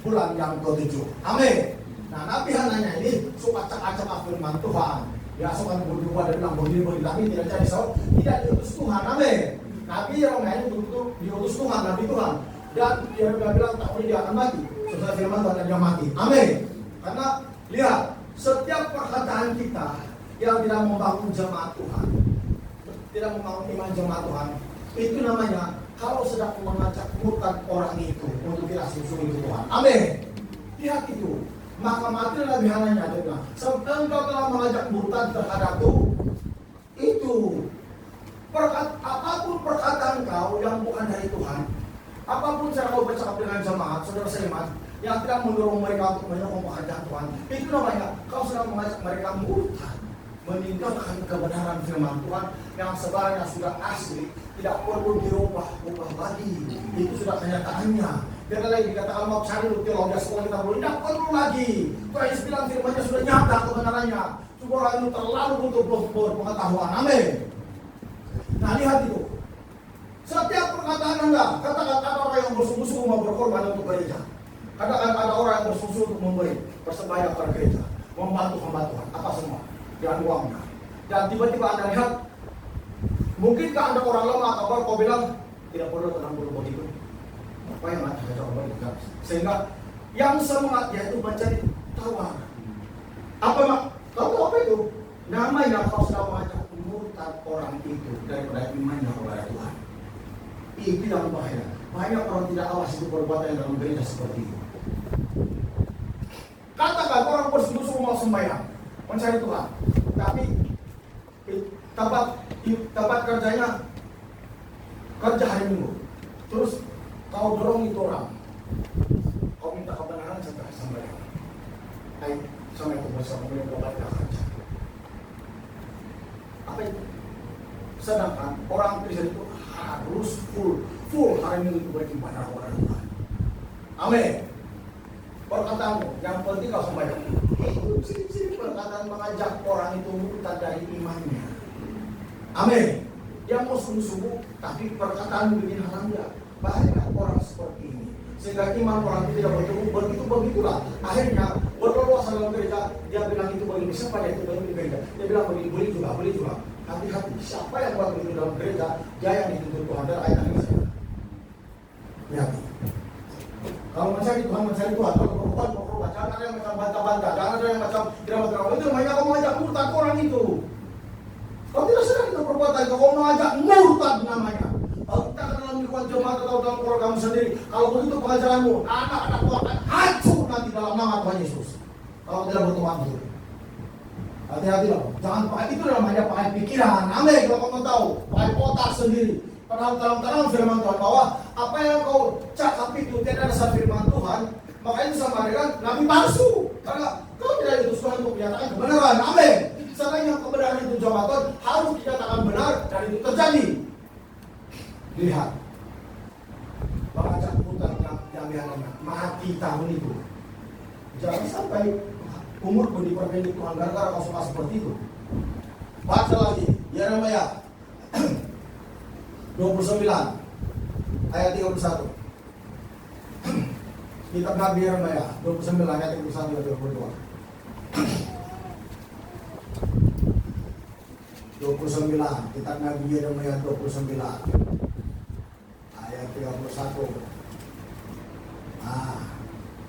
bulan yang ke-7. Amin. Nah, Nabi Hananya ini suka acak-acak firman Tuhan. Ya, suka berubah dan bilang begini, tapi tidak jadi. So, tidak diutus Tuhan. Amin. Nabi Yeremia ini betul-betul diutus Tuhan, Nabi Tuhan. Dan Yeremia bilang tahun ini dia akan mati. Saudara firman Tuhan yang mati. Amin. Karena lihat, setiap perkataan kita yang tidak membangun jemaat Tuhan, tidak membangun iman jemaat Tuhan, itu namanya kalau sedang mengajak murtad orang itu untuk tidak sungguh itu Tuhan. Amin. Lihat itu. Maka mati lebih halanya dia bilang, sebab engkau telah mengajak murtad terhadap itu. Apapun perkataan kau yang bukan dari Tuhan, apapun cara kau bercakap dengan jemaat, saudara seiman, yang tidak mendorong mereka untuk menyokong pekerjaan Tuhan, itu namanya kau sedang mengajak mereka murtad, meninggalkan kebenaran firman Tuhan yang sebenarnya sudah asli, tidak perlu dirubah lagi. Itu sudah kenyataannya. Dia lagi dikatakan mau cari teologi sekolah kita belum, tidak perlu lagi. Tuhan bilang firman-Nya sudah nyata kebenarannya. Cuma orang itu terlalu untuk berpengetahuan. Amin. Nah lihat itu. Setiap perkataan Anda, katakan ada orang yang bersungguh-sungguh mau berkorban untuk gereja. Katakan ada orang yang bersungguh untuk memberi persembahyan ke gereja, membantu hamba-Tuhan, apa semua, dengan uangnya. Dan tiba-tiba Anda lihat, mungkinkah Anda orang lemah atau kau bilang tidak perlu tenang dulu begitu. Apa yang ada coba juga, sehingga yang semangat yaitu mencari tawar. Apa mak? Kau tahu apa itu? Namanya kau sudah mengajak murtad orang itu daripada imannya kepada Tuhan. Itu yang bahaya. Banyak orang tidak awas itu perbuatan yang dalam gereja seperti itu. Katakan orang bersungguh-sungguh mau sembahyang, mencari Tuhan, tapi tempat kerjanya kerja hari Minggu. Terus kau dorong itu orang, kau minta kebenaran setelah sembahyang. Ayo, sama itu bersama dengan doa tidak kerja. Apa itu? Sedangkan orang Kristen itu harus full hari Minggu itu beribadah kepada Tuhan. Amin. Perkataanmu yang penting kau sembahyang. Itu sini perkataan mengajak orang itu murtad dari imannya. Amin. Dia mau sungguh-sungguh, tapi perkataan bikin halang dia. Banyak orang seperti ini, sehingga iman orang itu tidak begitulah. Akhirnya berleluasa dalam gereja, dia bilang itu begini, siapa dia itu begini gereja? Dia bilang begini, boleh juga. Hati-hati, siapa yang buat begitu dalam gereja, dia yang dituntut Tuhan. Dan ayat ini saya. Lihat. Kalau mencari Tuhan, kalau berubah, jangan ada yang macam bantah-bantah, jangan ada yang macam tidak bantah. Itu namanya kau mengajak murtad orang itu. Kau tidak sedang itu perbuatan, kau mengajak murtad namanya. Kalau kita dalam lingkungan jemaat atau dalam keluarga kamu sendiri, kalau begitu pengajaranmu, anak-anak kau akan hancur nanti dalam nama Tuhan Yesus. Kalau tidak bertobat dulu. Hati-hati loh, jangan pakai itu namanya pakai pikiran. Amin, kalau kamu tahu, pakai otak sendiri. Padahal dalam firman Tuhan bahwa apa yang kau cakap itu tidak dasar firman Tuhan, maka itu sama dengan nabi palsu. Karena kau tidak diutuskan untuk menyatakan kebenaran. Amin. Seandainya kebenaran itu jabatan harus dikatakan benar dan itu terjadi. Lihat, mengajak putar yang biarnya mati tahun itu. Jangan sampai umur pun diperpendek Tuhan gara-gara kau suka seperti itu. Baca lagi, Yeremia 29 ayat 31. Kitab Nabi Yeremia 29 ayat 31 dan 22. 29, kitab Nabi Yeremia 29 ayat 31.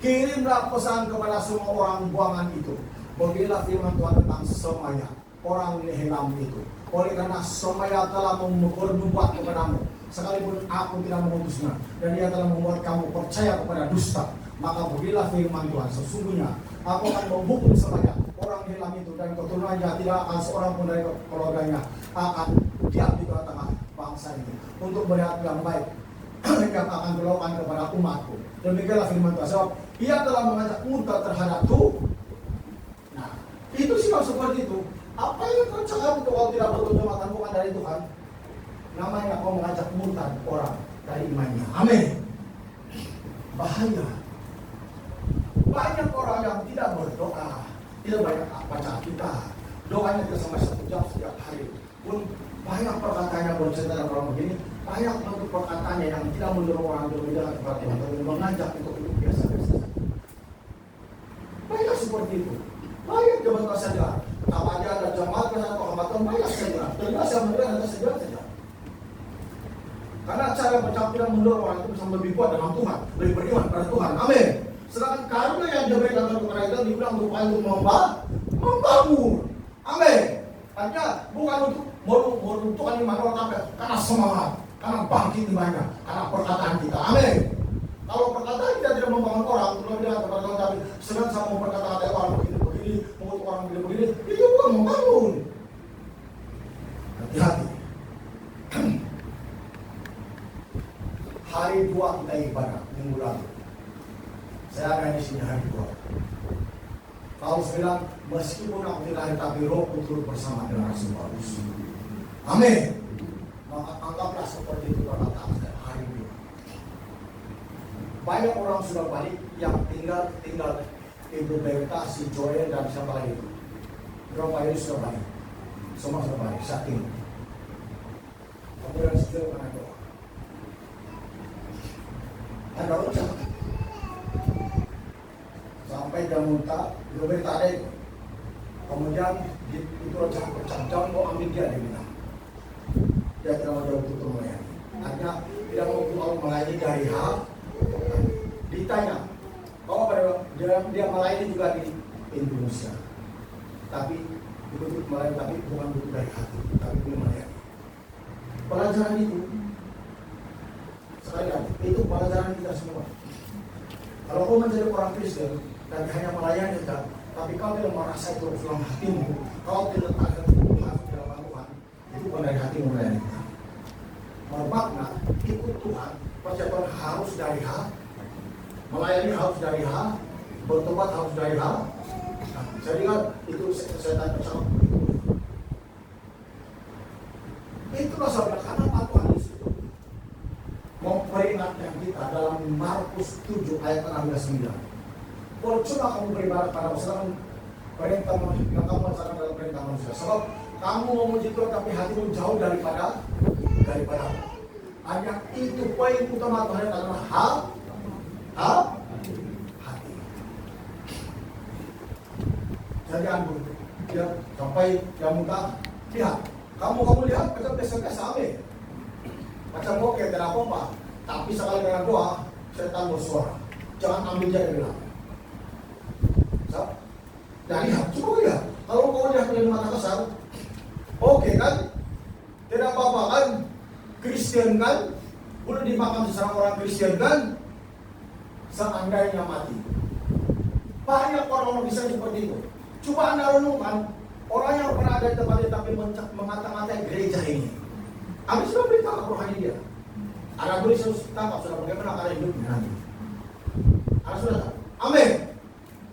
Kirimlah pesan kepada semua orang buangan itu. Beginilah firman Tuhan tentang Semaya, orang Nehelam itu. Oleh karena Semaya telah bernubuat kepadamu, sekalipun aku tidak mengutusnya, dan dia telah membuat kamu percaya kepada dusta. Maka beginilah firman Tuhan, sesungguhnya aku akan menghukum Semaya, orang Nehelam itu, dan keturunannya tidak akan seorang pun dari keluarganya akan diam di tengah-tengah bangsa ini untuk melihat yang baik yang akan dilakukan kepada umatku. Demikianlah firman Tuhan. Sebab ia telah mengajak murtad terhadapku. Nah, itu sikap seperti itu. Apa yang kau cakap itu kalau tidak berjemaatan bukan dari Tuhan? Namanya kau mengajak murtad orang dari imannya. Amin. Bahaya. Banyak orang yang tidak berdoa, tidak banyak baca kita. Doanya tidak sampai 1 jam setiap hari. Pun banyak perkataannya bercerita dalam orang begini. Banyak untuk perkataannya yang tidak mendorong orang berbeda kepada Tuhan, tapi mengajak untuk hidup biasa-biasa. Banyak seperti itu. Banyak jemaat saja. Apa aja ada jemaat atau hambatan banyak saja. Tidak saya mendengar ada saja. Karena cara bercakap tidak mendorong orang itu bisa lebih kuat dalam Tuhan, lebih beriman pada Tuhan. Amin. datang untuk membangun. Amin. Artinya bukan untuk meruntuhkan iman orang, tapi karena semangat, karena bangkit imannya, karena perkataan kita. Amin. Kalau perkataan kita tidak membangun orang, tapi sedang sama memperkatakan orang begini, mengutuk orang begini, itu bukan membangun. Hati-hati. Hari 2 kita ibadah minggu lalu. Saya ada di sini hari 2. Paulus bilang, meskipun aku tidak hari, tapi roh turut bersama dengan Rasul Paulus. Amin. Maka anggaplah seperti itu perkataan saya hari 2. Banyak orang sudah balik yang tinggal Ibu Berta, si Joel dan siapa lagi itu. Berapa ini sudah balik. Semua sudah balik, saking. Kemudian sejauh mana doa. Ada ucap. Sampai jam muntah, Ibu Berta ada itu. Kemudian itu ucap jangan mau ambil dia bilang. Dia tidak mau jauh tutup melayani. Artinya tidak mau melayani dari hal. Ditanya, kalau dia melayani juga di Indonesia, tapi butuh melayani, tapi bukan butuh dari hati, tapi dia melayani. Pelajaran itu, sekali lagi, itu pelajaran kita semua. Kalau kau menjadi orang Kristen dan hanya melayani kita, tapi kau tidak merasa itu dalam hatimu, kau tidak akan Tuhan dalam Tuhan, itu bukan dari hatimu melayani kita. Bermakna ikut Tuhan, percaya harus dari hati. Melayani harus dari hal, bertobat harus dari hal. Nah, jadi kan itu saya tanya sama itulah saudara, karena Tuhan Yesus memperingatkan kita dalam Markus 7 ayat 6-9. Percuma kamu beribadah pada manusia, perintah yang kamu laksanakan dalam perintah manusia. Sebab kamu memuji Tuhan tapi hatimu jauh daripada hanya itu poin utama Tuhan adalah hati. Jadi anggur dia sampai dia muka lihat. Kamu lihat macam biasa-biasa abe. Macam oke tidak apa-apa. Tapi sekali dengan doa setan bersuara. Jangan ambil dia bilang. Dan lihat, coba lihat. Kalau kau lihat dengan mata kasar, oke kan? Tidak apa-apa kan? Kristen kan? Boleh dimakan seorang orang Kristen kan? Seandainya mati. Banyak orang-orang bisa seperti itu. Coba Anda renungkan, orang yang pernah ada di tempat itu tapi mengata-ngatai gereja ini. Habis sudah beritahu rohani dia. Ada boleh tangkap sudah bagaimana cara hidupnya nanti. Ada sudah tak? Amin.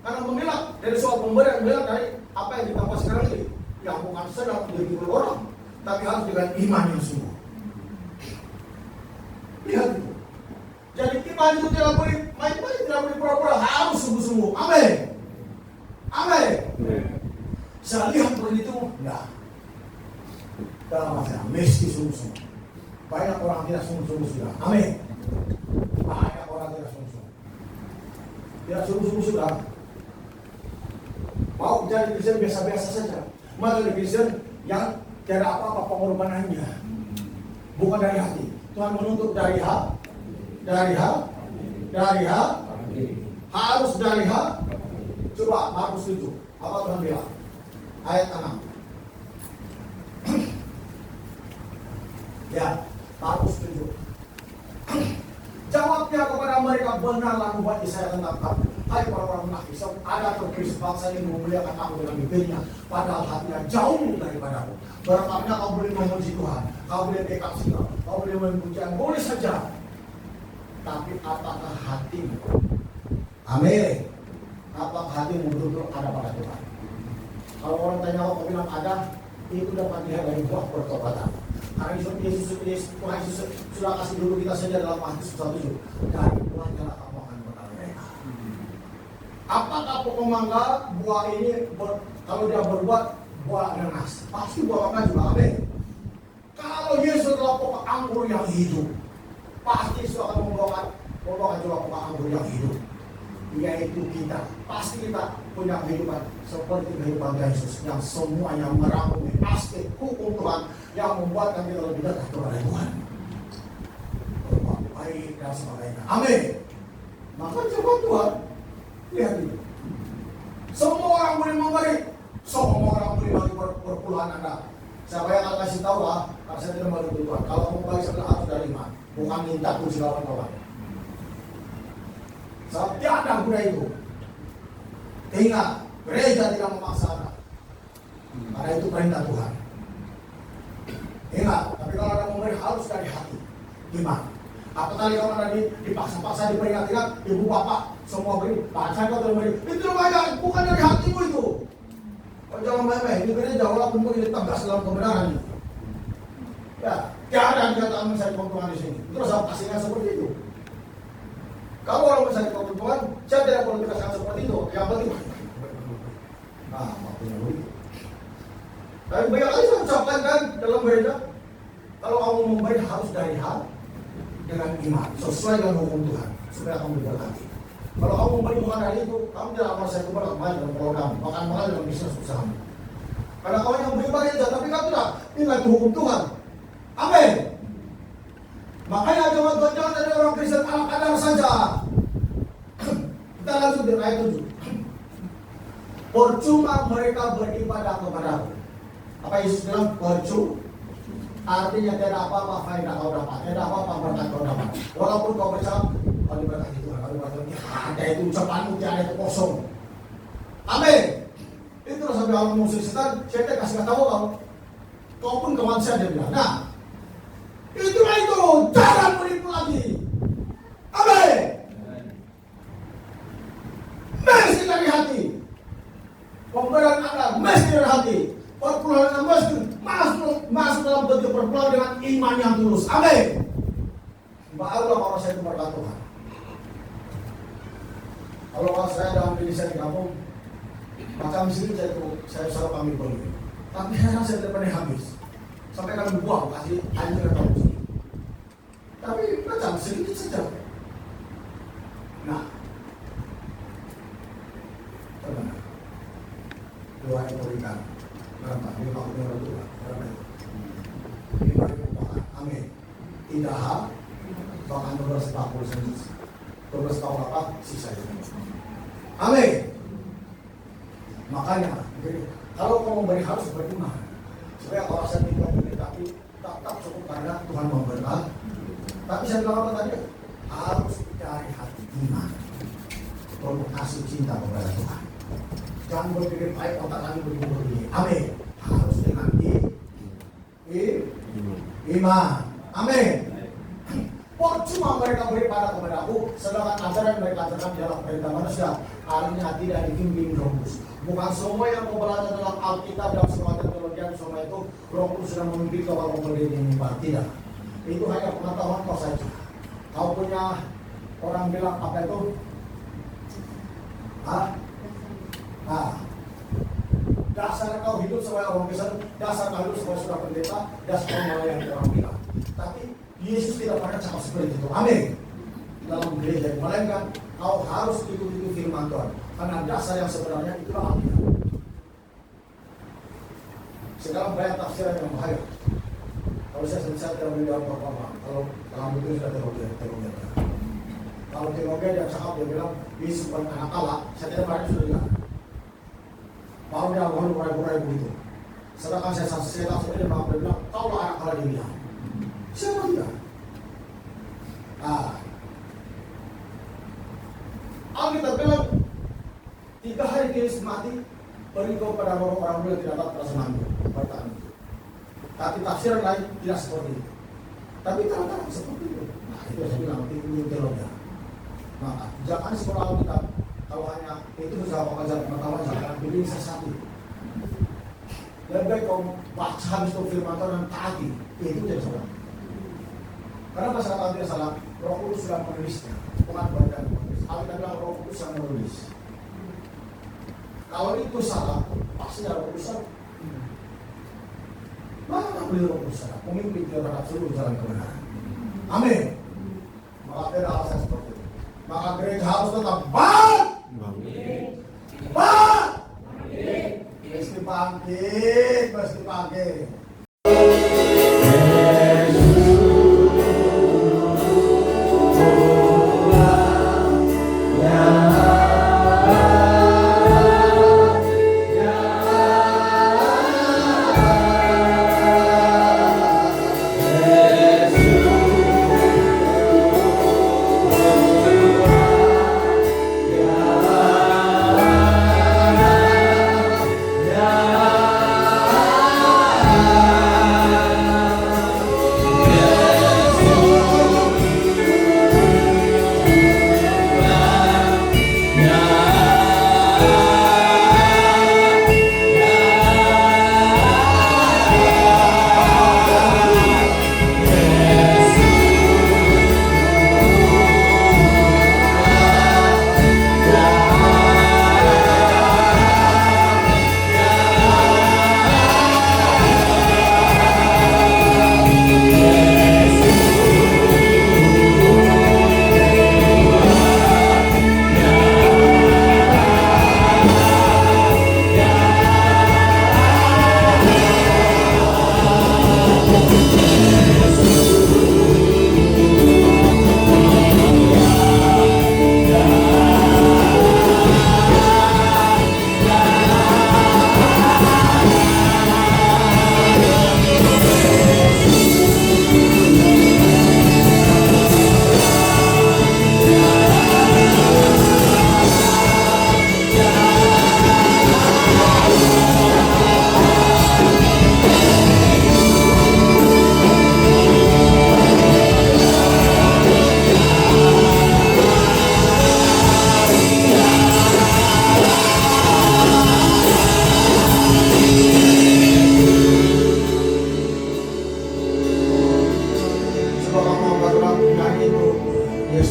Karena mengelak dari soal pemberian, mengelak dari apa yang ditambah sekarang ini. Yang bukan sedang menjadi orang, tapi harus dengan iman yang sungguh. Lihat itu. Jadi iman itu tidak boleh main-main, tidak boleh pura-pura, harus sungguh-sungguh. Amin. Amin. Saya lihat seperti itu, enggak. Dalam masalah, mesti sungguh-sungguh. Banyak orang tidak sungguh-sungguh sudah. Amin. Banyak orang tidak sungguh-sungguh. Tidak sungguh-sungguh sudah. Mau jadi Kristen biasa-biasa saja. Mau jadi Kristen yang tidak apa-apa pengorbanannya. Bukan dari hati. Tuhan menuntut dari hati. Harus dari hati. Coba Markus 7. Apa Tuhan bilang? Ayat 6. Ya, Markus 7. Jawabnya kepada mereka, benarlah membuat saya tentang kamu. Hai orang-orang munafik, ada tertulis bangsa ini memuliakan aku dengan bibirnya, padahal hatinya jauh daripadaku. Berkatnya kau boleh memuji Tuhan, kau boleh dekat sikap, kau boleh memujian, boleh saja. Tapi apakah hatimu? Amin. Apakah hatimu betul-betul ada pada Tuhan? Kalau orang tanya kau bilang ada, itu dapat dilihat dari buah pertobatan. Karena Tuhan Yesus sudah kasih dulu kita saja dalam Matius 1:7. Dari buah jalan kamu akan mengenal mereka. Apakah pokok mangga buah ini kalau dia berbuat buah nanas, pasti buah mangga juga amin. Kalau Yesus adalah pokok anggur yang hidup, pasti Yesus akan membawa juga pokok anggur yang hidup. Yaitu kita, pasti kita punya kehidupan seperti kehidupan Yesus yang semuanya merangkumi aspek hukum Tuhan yang membuatkan kita lebih dekat kepada Tuhan. Berbuat baik dan sebagainya. Amin. Maka coba Tuhan lihat itu. Semua orang boleh memberi. Semua orang boleh bagi perpuluhan Anda. Siapa yang akan kasih tahu lah, karena saya tidak bagi Tuhan. Kalau mau bagi sebelah harus dari iman, bukan minta kursi kawan-kawan. Sebab tiada guna itu. Ingat, gereja tidak memaksa Anda. Karena itu perintah Tuhan. Ingat, tapi kalau Anda memberi harus dari hati. Iman. Apa tadi kalau Anda dipaksa-paksa diperingatkan, ibu bapak semua beri, saya kau beri. Itu banyak, bukan dari hatimu itu. Kau jangan main-main, ini gereja walaupun begini tegas dalam kebenaran ini. Ya, tiada dikatakan mencari keuntungan di sini. Terus apa pastinya seperti itu? Kalau orang mencari keuntungan, saya tidak perlu dikatakan seperti itu. Yang penting, nah, maksudnya begitu. Tapi banyak kali saya ucapkan kan dalam gereja, kalau kamu memberi harus dari hati dengan iman, sesuai dengan hukum Tuhan, supaya kamu diberkati. Kalau kamu memberi bukan dari itu, kamu tidak akan saya kembali kembali dalam program, bahkan malah dalam bisnis usahamu. Karena kawan yang beri bagi tapi kamu tidak ingat hukum Tuhan. Amin. Makanya teman-teman jangan dari orang Kristen ala kadar saja. Kita lanjut di ayat 7. Percuma mereka beribadah kepadaku. Apa Yesus bilang? Percuma. Artinya tidak apa-apa faedah kau dapat, tidak apa-apa berkat kau dapat. Walaupun kau bercakap, kau diberkati Tuhan, kau diberkati. Ada itu ucapanmu, tiada itu kosong. Amin. Itulah sampai orang musuh setan, saya kasih tahu kau pun kawan saya dia bilang. Nah, itulah itu, jangan menipu lagi. Amin. Mesti dari hati. Pemberian Anda mesti dari hati. Perpuluhan Anda mesti masuk dalam bentuk perpuluhan dengan iman yang tulus. Amin. Barulah kalau saya itu berkat Tuhan. Kalau saya dalam diri saya di kampung, macam sini saya selalu ambil beli. Tapi saya tidak pernah habis. Sampai kami buang, kasih anjir ke kampung sini. Tapi macam sedikit saja. Nah, bagaimana? Doa yang berikan. Berapa? Ini waktunya orang tua. Berapa itu? Ini bagi amin. Tidak hal, bahkan 12 tahun 12 tahun apa? Sisa ini. Amin. Makanya, kalau kamu memberi harus beriman. Supaya kalau saya tidak beri, tapi tetap cukup karena Tuhan memberkati. Tapi saya bilang apa tadi? Harus dari hati iman. Perlu kasih cinta kepada Tuhan. Jangan berpikir baik otak kami begini. Amin. Harus dengan iman. Amin. Percuma mereka beribadah kepada aku, sedangkan ajaran yang mereka ajarkan adalah perintah manusia. Artinya tidak dibimbing Roh Kudus. Bukan semua yang mau belajar dalam Alkitab dan semua teologi semua itu Roh Kudus sudah memimpin kau kalau berdiri di mimbar. Tidak. Itu hanya pengetahuan kau saja. Kau punya orang bilang apa itu? Dasar kau hidup sebagai orang Kristen, dasar kau hidup sebagai seorang pendeta, dasar kau melayani orang bilang. Tapi Yesus tidak pernah cakap seperti itu. Amin. Dalam gereja, melainkan kau harus ikuti firman Tuhan. Karena dasar yang sebenarnya itulah Alkitab. Sekarang banyak tafsiran yang bahaya. Kalau saya tidak menjawab apa-apa. Kalau dalam buku sudah teologi. Kalau teologi dia cakap, dia bilang Yesus bukan anak Allah. Saya tidak pernah sudah bilang. Baru dia mulai begitu. Sedangkan saya tafsir dia bilang, kau lah anak Allah dia bilang. Siapa tidak? Alkitab bilang 3 hari Yesus mati, berikan pada orang-orang yang tidak dapat rasa mampu. Pertanyaan itu. Tapi tafsiran lain tidak seperti itu. Tapi ternyata seperti itu. Nah itu saya bilang itu teologi. Maka jangan sekolah Alkitab kalau hanya itu bisa mengajar pengetahuan jangan pilih sesuatu. Lebih baik kau baca habis itu firman Tuhan dan taati. Itu tidak salah. Karena masyarakat tidak salah. Roh Kudus sudah menulisnya, bukan badan. Alkitab bilang Roh Kudus yang menulis. Kalau itu salah, pasti ada Roh Kudus salah. Mana boleh Roh Kudus salah? Pemimpin terhadap seluruh jalan kebenaran. Amin. Maka tidak alasan seperti itu. Maka gereja harus tetap Mesti bangkit.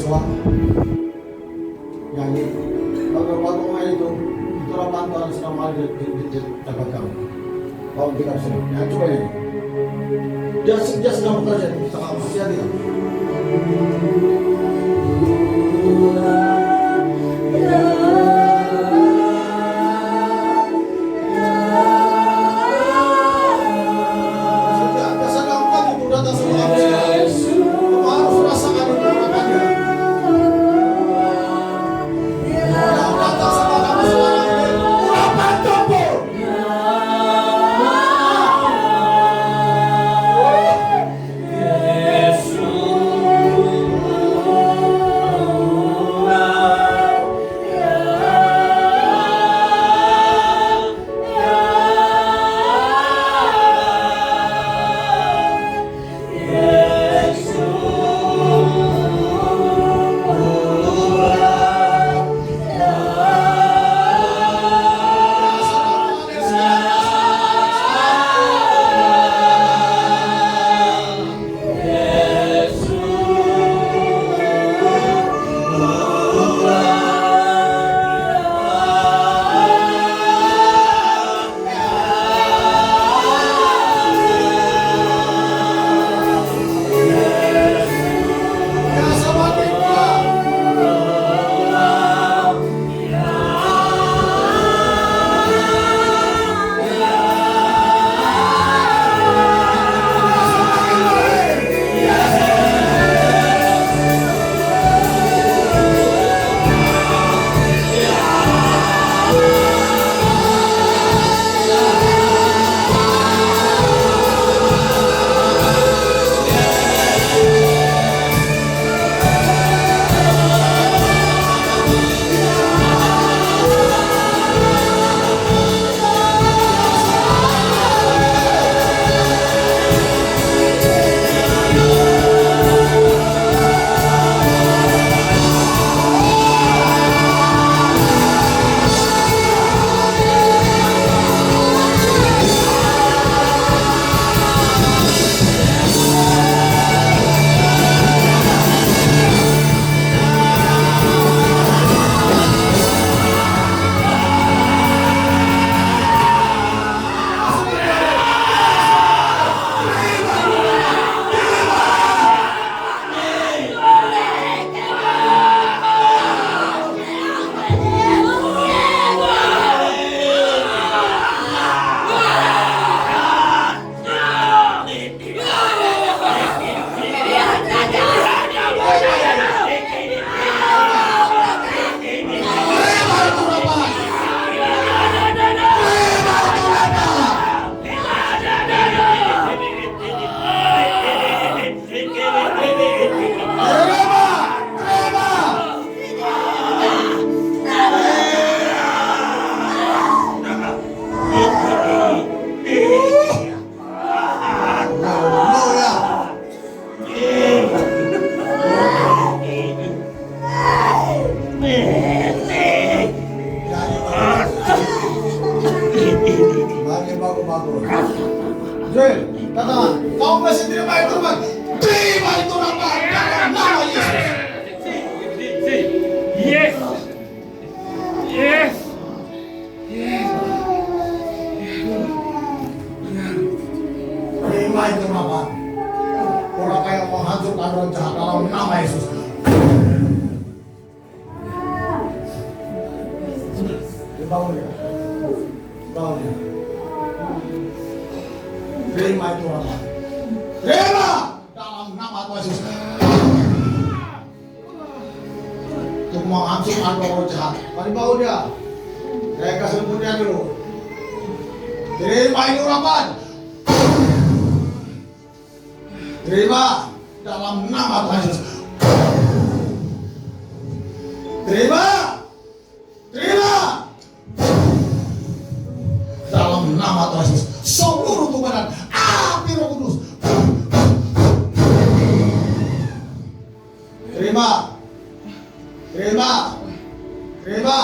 mahasiswa nyanyi. Kalau waktu main itu bantuan selama di tempat kamu. Kamu tinggal sini. Ya coba ini. Dia sedang bekerja di tengah usia dia. Joel, katakan, kau masih terima itu Tuhan. Terima itu Bapa dalam nama Yesus. Yes. Yes. Terima itu Bapa. Orang yang menghancurkan roh jahat dalam nama Yesus. Dibangun ya. Bangun ya. Terima itu Bapa. Terima dalam nama Tuhan Yesus. Untuk menghancurkan roh jahat. Mari bangun ya. Saya kasih punya dulu. Terima itu Bapa. Terima dalam nama Tuhan Yesus. Terima. Terima dalam nama Tuhan Yesus. Seluruh tumpahan api Roh Kudus. Terima. Terima. Terima.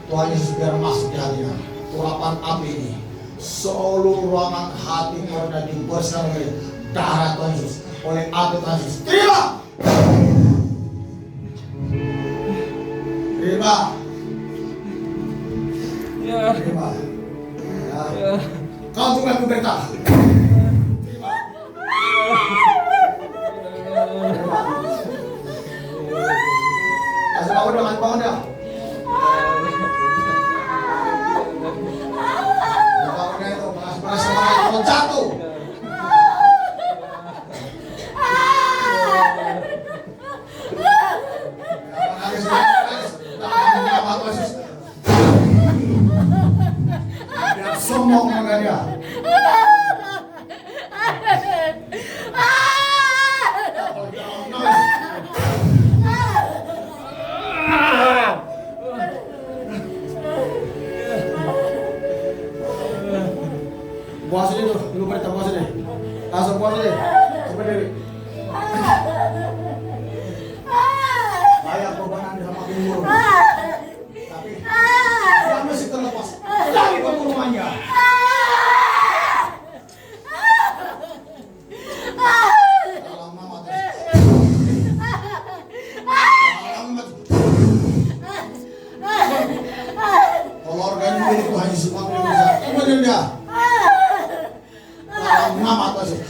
Tuhan Yesus biar masuk di hatinya. Turapan api ini. Seluruh ruangan hati korban dibersihkan oleh darah Tuhan Yesus, oleh api Tuhan Yesus. Terima. Nah, Ya. terima. Ya. Kau juga aku berkah. Terima. Kasih bangun dia, kasih bangun dia. Bangunnya itu panas semangat kalau jatuh. Nangis, nangis. Apa tuh sis? Biar sombong sama dia. Buas ini tuh, lu perintah buas ini. Langsung buas ini. Berdiri. Kayak korbanan sama pembunuh. Tapi dia masih terlepas dari pembunuhannya. Dalam nama Tuhan. Dalam nama kalau organ ini itu hanya sifat Indonesia. Kemudian dia dalam nama Tuhan.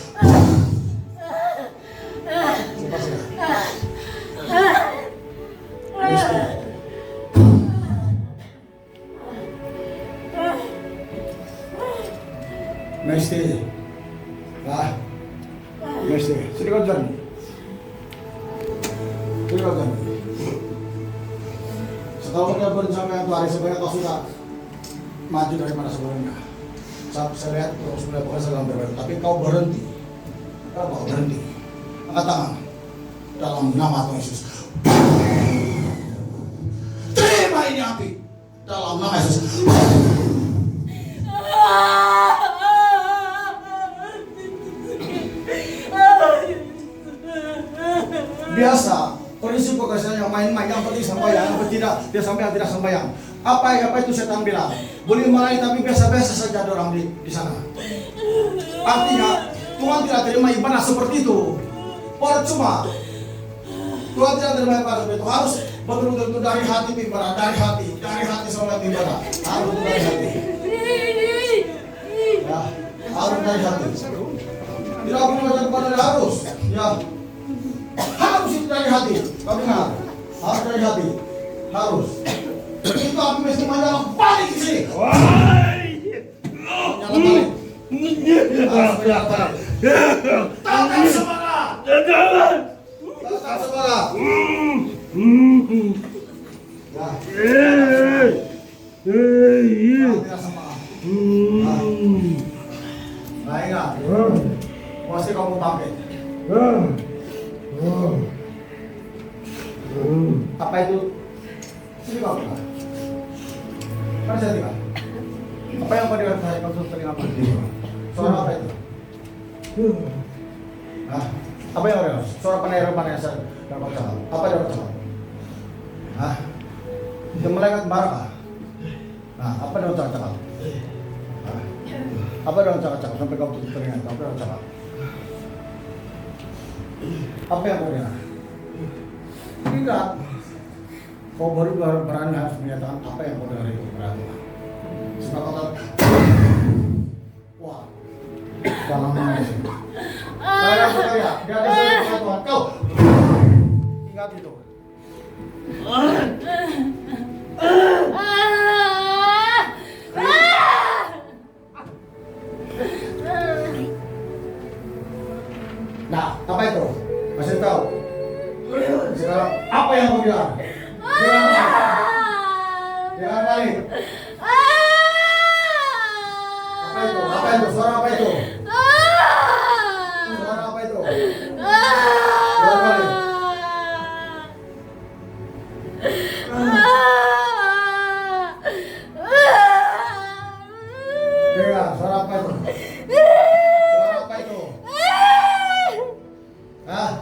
Mesti, ah, mesti. Sini kau jalan. Sini kau jalan. Setahun dia berencana itu hari sebenarnya kau sudah maju daripada sebelumnya. Saya lihat terus mulai bekerja dalam berbeda, tapi kau berhenti. Kau berhenti. Angkat tangan dalam nama Tuhan Yesus. Terima ini api dalam nama Yesus. Biasa prinsip pekerjaan yang main-main, yang penting sembahyang, yang tidak dia sampai tidak sembahyang. Apa itu setan bilang? Boleh marahi tapi biasa-biasa saja ada orang di sana. Artinya Tuhan tidak terima ibadah seperti itu. Percuma. Tuhan tidak terima ibadah seperti itu. Harus betul-betul dari hati ibadah, dari hati sholat ibadah. Harus dari hati. Ya, harus dari hati. Tidak boleh baca kepada harus. Ya. Harus itu dari hati, kau dengar? Harus dari hati, harus. Itu api mesti menyala balik ke sini. Menyala balik. Harus balik. Tangan semangat. Tangan semangat. Ya. Tidak semangat. Nah ingat, pasti kamu bangkit. Apa itu? Ini kau dengar? Mana saya dengar? Apa yang kau dengar saya kau telinga apa? Suara apa itu? Hah? Apa yang kau dengar? Suara panera saya dan kau cakap. Apa yang kau cakap? Hah? Itu malaikat barakah. Nah, apa yang kau cakap? Hah? Apa yang kau cakap sampai kau tutup telinga? Apa yang kau cakap? Apa yang kau dengar? Tidak. Kau baru berani harus menyatakan apa yang kau dengar itu berarti. Sebab kau tahu. Wah. Dalam mana sih? Saya berkaya. Dia ada sesuatu Tuhan. Kau. Ingat itu. Nah, apa itu? Masih tahu? Sekarang apa yang kau bilang? Jangan balik. Apa itu? Apa itu? Suara apa itu? Suara apa itu? Jangan balik. Dengar, suara apa itu? Suara apa itu? Hah?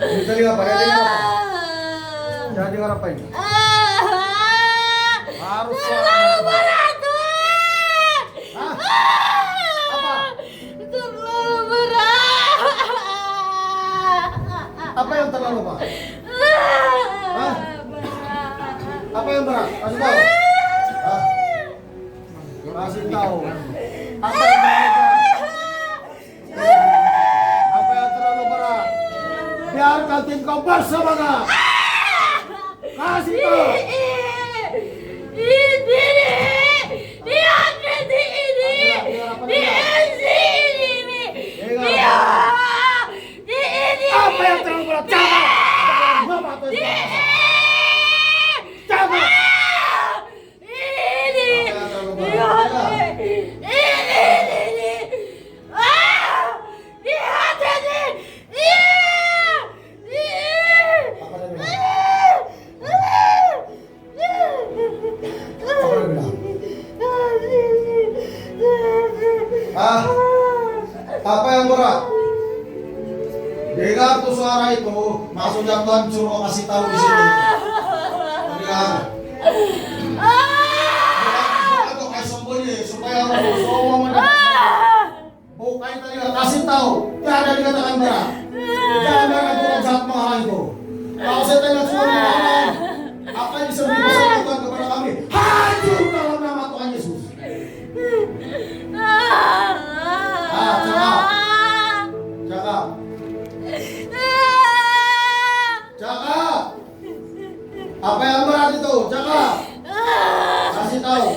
Ini tadi apa? Ya, dengar apa? Jangan dengar apa ini? Harus suara. Apa Pak? Hah? Apa yang berat? Kasih tahu. Hah? Kasih tahu. Apa yang berat? Apa yang terlalu berat? Biarkan tim kau bersemangat. Kasih tahu. Apa yang terlalu berat? Jangan. Mama tuh. Jangan. Apa yang berat? Dengar tuh suara itu, maksudnya Tuhan suruh kasih tahu di sini. Dengar. Bukan tuh kayak sembunyi supaya orang semua mendengar. Bukan tadi kasih tahu, tiada dikatakan berat. Jangan mereka Tuhan jahat marah itu. Kalau saya tanya semua di dalam, apa yang bisa dipesan Tuhan kepada kami? Hancur dalam nama Tuhan Yesus. Cakap. Cakap. Apa yang berat itu? Cakap. Kasih tahu.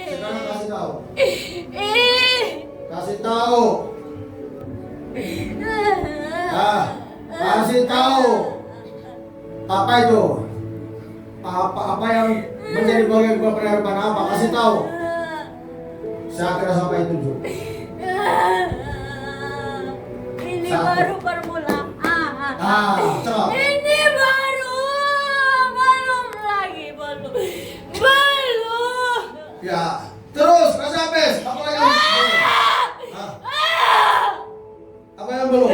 Sekarang kasih tahu. Kasih tahu. Kasih tahu. Apa itu? Apa yang menjadi bagian pengharapan apa? Kasih tahu. Saya kira sampai tunjuk. Ini baru permulaan. Cakap. Ini baru, belum. Ya, terus kasih habis. Apa yang belum? Apa yang belum?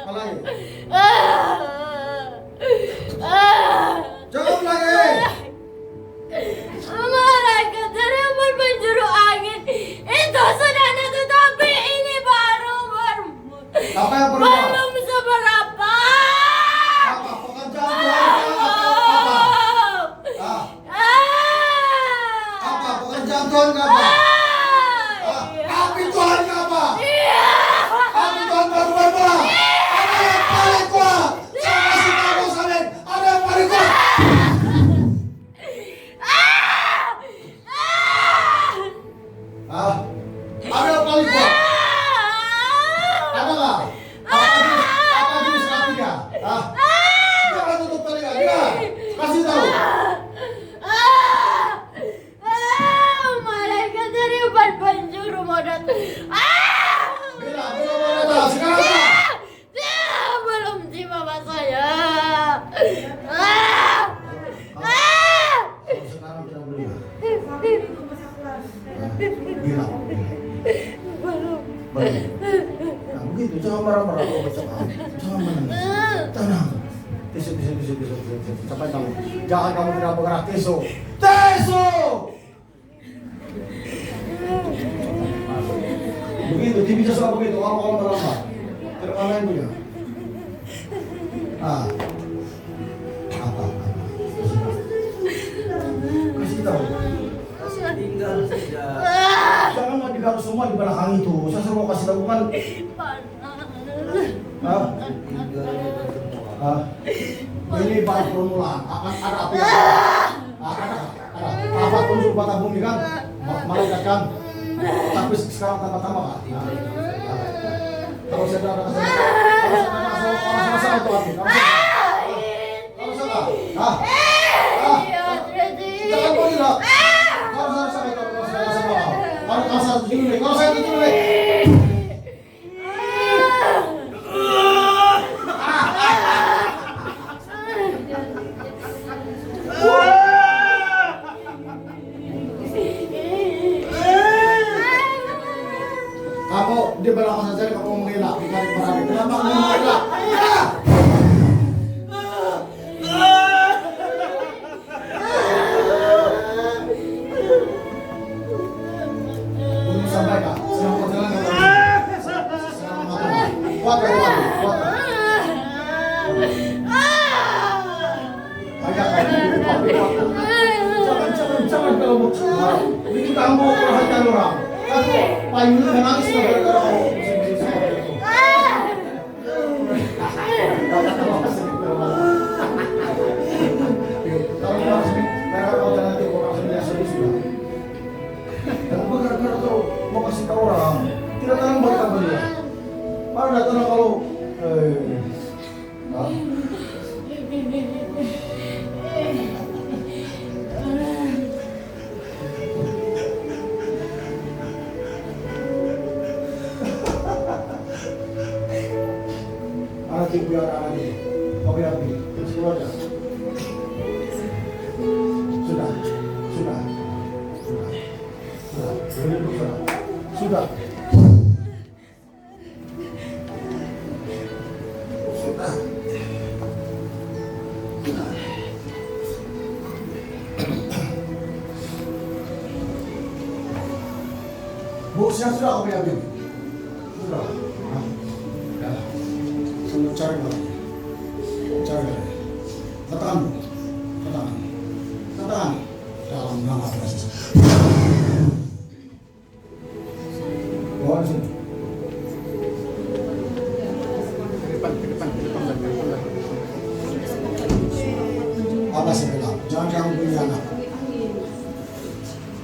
Apa lagi? Jawab lagi. Malaikat dari yang berpenjuru angin itu sudah ada, tetapi ini baru Apa yang perlu? belum seberapa. Apa pekerjaan Tuhan? Apa pekerjaan Tuhan apa? Api Tuhan apa? Api Tuhan berbuat. Ada yang paling kuat. Saya kasih tahu kalian, ada yang paling kuat. Ada yang paling kuat. Ada nggak? Apa jenis apinya? Jangan tutup telinga. Dia kasih tahu. Malaikat dari yang berpenjuru mau datang. Bila mau datang sekarang. Belum sih mama saya. Sekarang tidak boleh. Bila. Belum. Nah begitu, jangan marah-marah kalau bercakap. Jangan menangis. Tenang. Tisu. Sampai kamu. Jangan kamu tidak bergerak. Tisu. Begitu, bisa suka begitu. Orang merasa. Terkalahin dia. Apa? Kasih tahu. Tinggal saja. Jangan mau digaruk semua di belakang itu. Saya suruh mau kasih tahu kan. Ini baru permulaan. Akan ada apa yang ada apa unsur bata bumi kan? Malaikat kan? Tapi sekarang tambah-tambah kan? Kalau saya ada kasih, kalau saya itu api. Kalau saya, jangan boleh lah. Kalau saya itu, kalau saya itu, kalau saya itu. Kamu di belakang saja kamu mengelak, dikali berani. Kenapa kamu mengelak? Bikin kamu perhatian orang. Kamu payungnya udah nangis tuh gara-gara kamu bersih-bersih seperti itu. Kalau orang sini, gara-gara kau jalan nanti orang sini yang sedih sudah. Kenapa gara-gara kau mau kasih tahu orang? Tidak tahu mereka beliau. Mana datang kalau anak ibu yang anak ini, kau biar pergi, terus keluar dah. Sudah, sudah, sudah. Bu, siap sudah kau biar pergi. Sudah. Ya. Sudah cari lagi. Cari lagi. Katakan. Dalam nama Yesus. Bawa di sini. Apa sih bilang? Jangan kamu punya anak.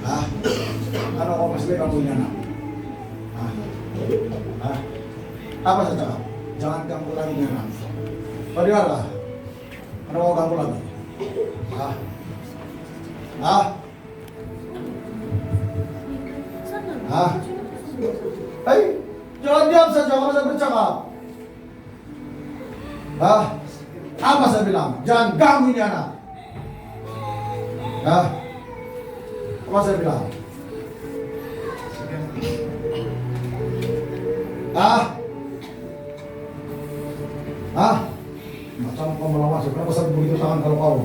Hah? Kalau kau masih kamu punya anak. Hah? Apa saja? Jangan ganggu lagi punya anak. Bagaimana? Ada mau ganggu lagi? Hah? Hah? Hah? Hei, jangan diam saja, kalau saya bercakap. Hah? Apa saya bilang? Jangan ganggu ini anak. Hah? Apa saya bilang? Hah? Hah? Macam kau melawan saya, kenapa saya begitu tangan kalau kau?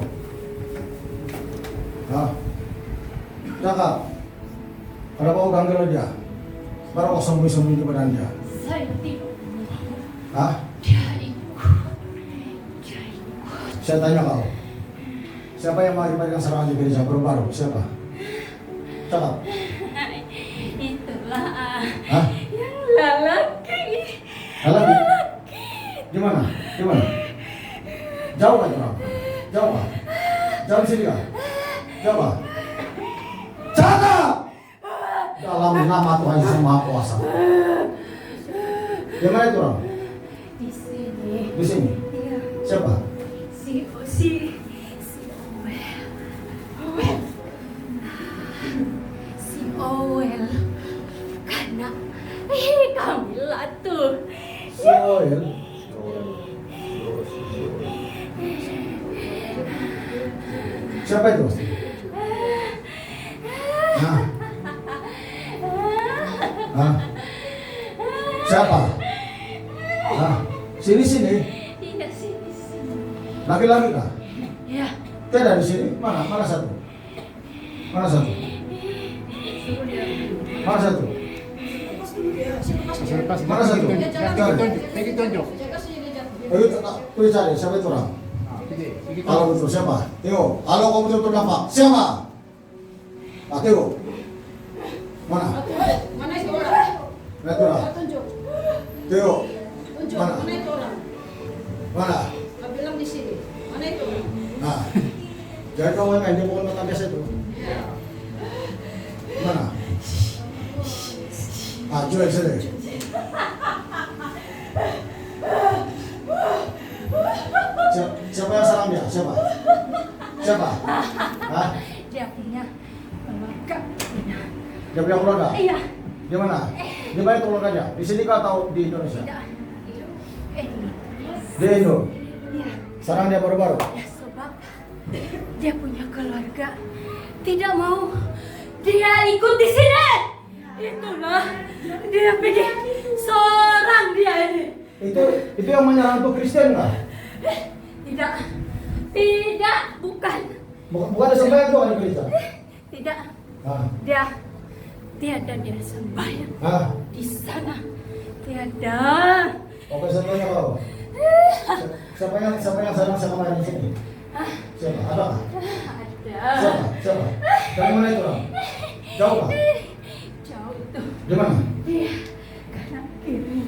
Hah? Cakap. Ada kau ganggu dia? Baru kau sembunyi-sembunyi di badan dia. Saya tidak. Hah? Saya tanya kau. Siapa yang mengakibatkan serangan di gereja baru-baru? Siapa? Cakap. Itulah Hah? yang lelaki. Lelaki? Di mana? Di mana? Jauh kan orang? Jauh kan? Jauh di sini kan? Jauh kan? Cakap! Dalam nama Tuhan Yesus Maha Kuasa. Di mana itu orang? Di sini. Di sini. Iya. Siapa? Si Owel. Si Owel. Karena Kamila tuh. Soel. Siapa itu? Nah. Hah? Siapa? Hah? Sini. Iya sini. Laki-laki kah? Ya. Tidak di sini. Mana satu? Mana satu? Mana satu? Mana satu? Pergi tunjuk. Pergi cari siapa itu orang? Kalau betul siapa? Tio. Kalau kau betul nampak siapa? Tio. Mana? Mana itu orang? Lihat orang. Tunjuk. Tio. Tunjuk. Mana? Mana itu orang? Mana? Kau bilang di sini. Mana itu orang? Nah. Jangan kau main dia bukan mata biasa itu. Mana? Jual sini. Siapa yang serang dia? Siapa? Hah? Dia punya keluarga. Dia punya keluarga? Iya. Di mana? Di mana keluarganya? Di sini kah atau di Indonesia? Tidak. Di Indo. Iya. Serang dia baru-baru. Ya sebab dia punya keluarga. Tidak mau dia ikut di sini. Itulah dia pergi seorang dia ini. Itu yang menyerang tuh Kristen nggak? Tidak, bukan. Bukan ada sembahyang tuh di gereja. Tidak. Ah. Tiada dia sembahyang Ah. di sana. Tiada. Oke, saya tanya kau. Siapa yang serang sama di sini? Siapa? Ada nggak? Ada. Siapa? Dari mana itu orang? Jauh nggak? Jauh tuh. Di mana? Iya, kanan kiri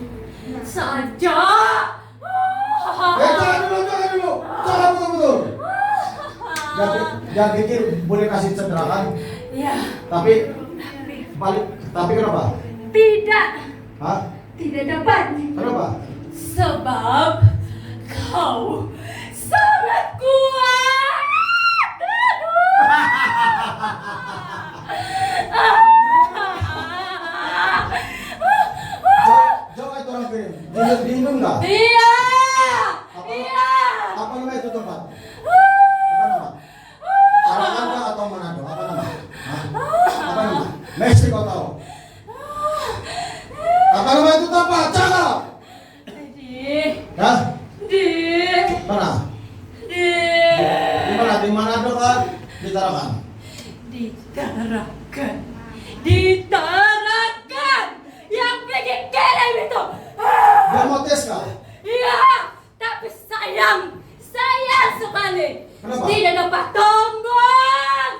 saja. Jangan dulu. Jangan betul. Jangan pikir boleh kasih cenderakan. Ya, Tapi balik. Tapi kenapa? tidak. Hah? Tidak dapat. Kenapa? Sebab kau sangat kuat. Jauh itu orang kirim. Diminum nggak? Iya. Apa? Iya. Apa nama itu tempat? Apa nama? Tarakan kah atau Manado? Apa nama? Hah? Apa nama? Meksiko tahu. Apa nama itu tempat? Cakap. Ya? Mana? Di mana? Di Manado kan? Di Tarakan. Ditarakan yang bikin kirim itu. Dia mau tes kah? Iya, tapi sayang sekali. Kenapa? Tidak dapat tembus.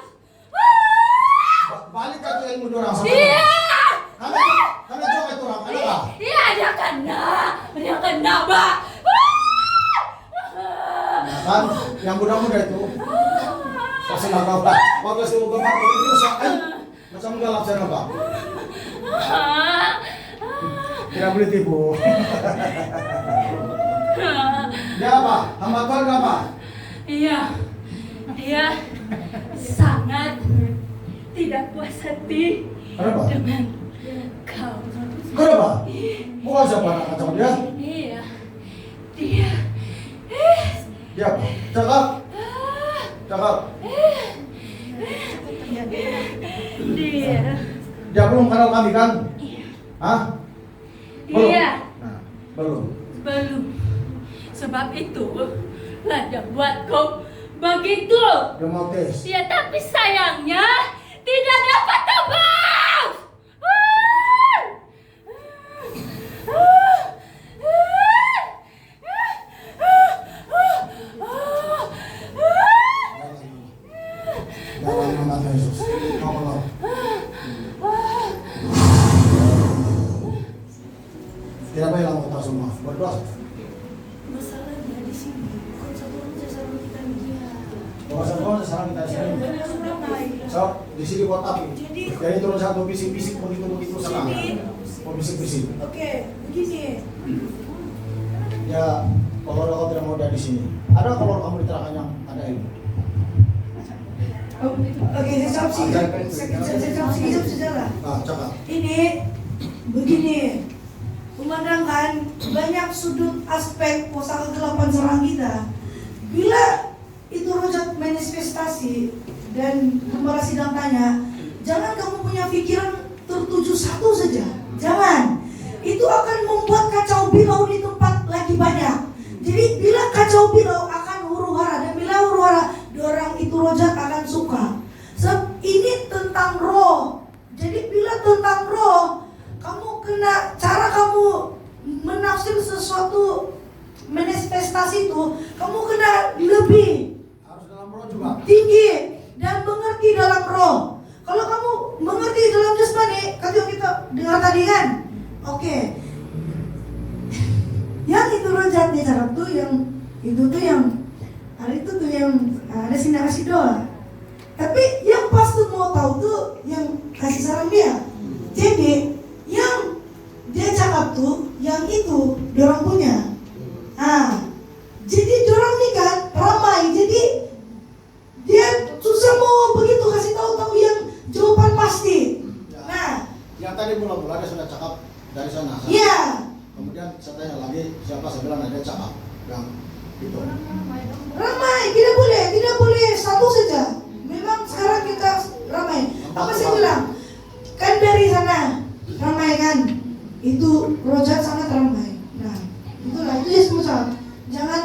Balik ke tuh ilmu dorang sama. Iya. Karena jauh itu orang. Kenapa? Iya, dia kena, Pak. Ya kan? Yang muda-muda itu. Pasti nggak tahu lah. Waktu sebelum gemar itu macam galap sana Pak. Tidak boleh tipu. Dia apa? Hamba Tuhan apa? Iya, dia sangat tidak puas hati Kenapa? dengan kau. Kenapa? Bukan siapa anak macam dia? Iya, dia. Dia apa? Cakap. Dia belum kenal kami kan? Hah? Belum? Iya, Nah, belum. belum. Sebab itu lah dia buat kau begitu. Dia mau tes. Ya, tapi sayangnya tidak dapat tebus. Dalam nama Tuhan Yesus. Tolong. Tidak apa yang kita semua berdoa. Masalahnya di sini, konsekuensi sarang kita dia. Bahwa sekarang kita sini. Banyak sudah naik. So, di sini kotak. Jadi turun satu bisik-bisik begitu sekarang. Oh, bisik-bisik. Oke, begini. Ya, kalau kau tidak mau dari sini. Ada kalau kamu diterangkan yang ada ini. Oke, sekejap sejarah. Ah, cakap. Ini begini, memandangkan banyak sudut aspek kuasa kegelapan serang kita. Bila itu rojak manifestasi dan gembala sidang tanya, jangan kamu punya pikiran tertuju satu saja. Jangan. Itu akan membuat kacau bilau di tempat lagi banyak. Jadi bila kacau bilau akan huru hara, dan bila huru hara, orang itu rojak akan suka. Sebab ini tentang roh. Jadi bila tentang roh, kamu kena cara kamu menafsir sesuatu manifestasi itu, kamu kena lebih Harus dalam roh juga. tinggi dan mengerti dalam roh. Kalau kamu mengerti dalam jasmani, kata kita dengar tadi kan? Oke. Yang itu rojak nih cara tuh yang itu tuh yang hari itu tuh yang ada sinar kasih doa. Tapi yang pas tuh mau tahu tuh yang kasih saran dia. Jadi yang dia cakap tuh yang itu dorang punya. Jadi dorang nih kan ramai. Jadi dia susah mau begitu kasih tahu yang jawaban pasti. Nah, Yang tadi mula-mula dia sudah cakap dari sana. iya. Kemudian saya tanya lagi siapa, saya bilang ada cakap yang itu. Ramai, tidak boleh satu saja. Memang sekarang kita ramai. Apa saya bilang? Kan dari sana ramai kan? Itu rojak sangat ramai. Nah, itulah itu ya semua. Jangan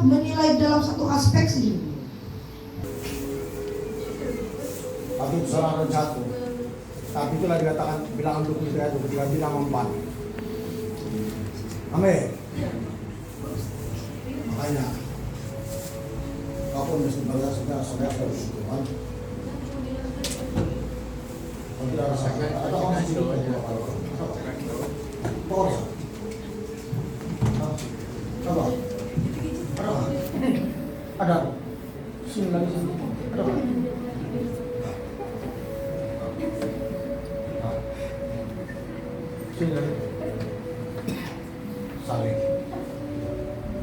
menilai dalam satu aspek saja. Tapi itu salah ada satu. Tapi itulah dikatakan bilangan 23 itu ketika bilang 4. Amin. Makanya kau pun mesti belajar saudara bersyukur. Ada orang sini. Bos. Apa? Ada. Sini lagi sini. Ada. Sini lagi. Saling.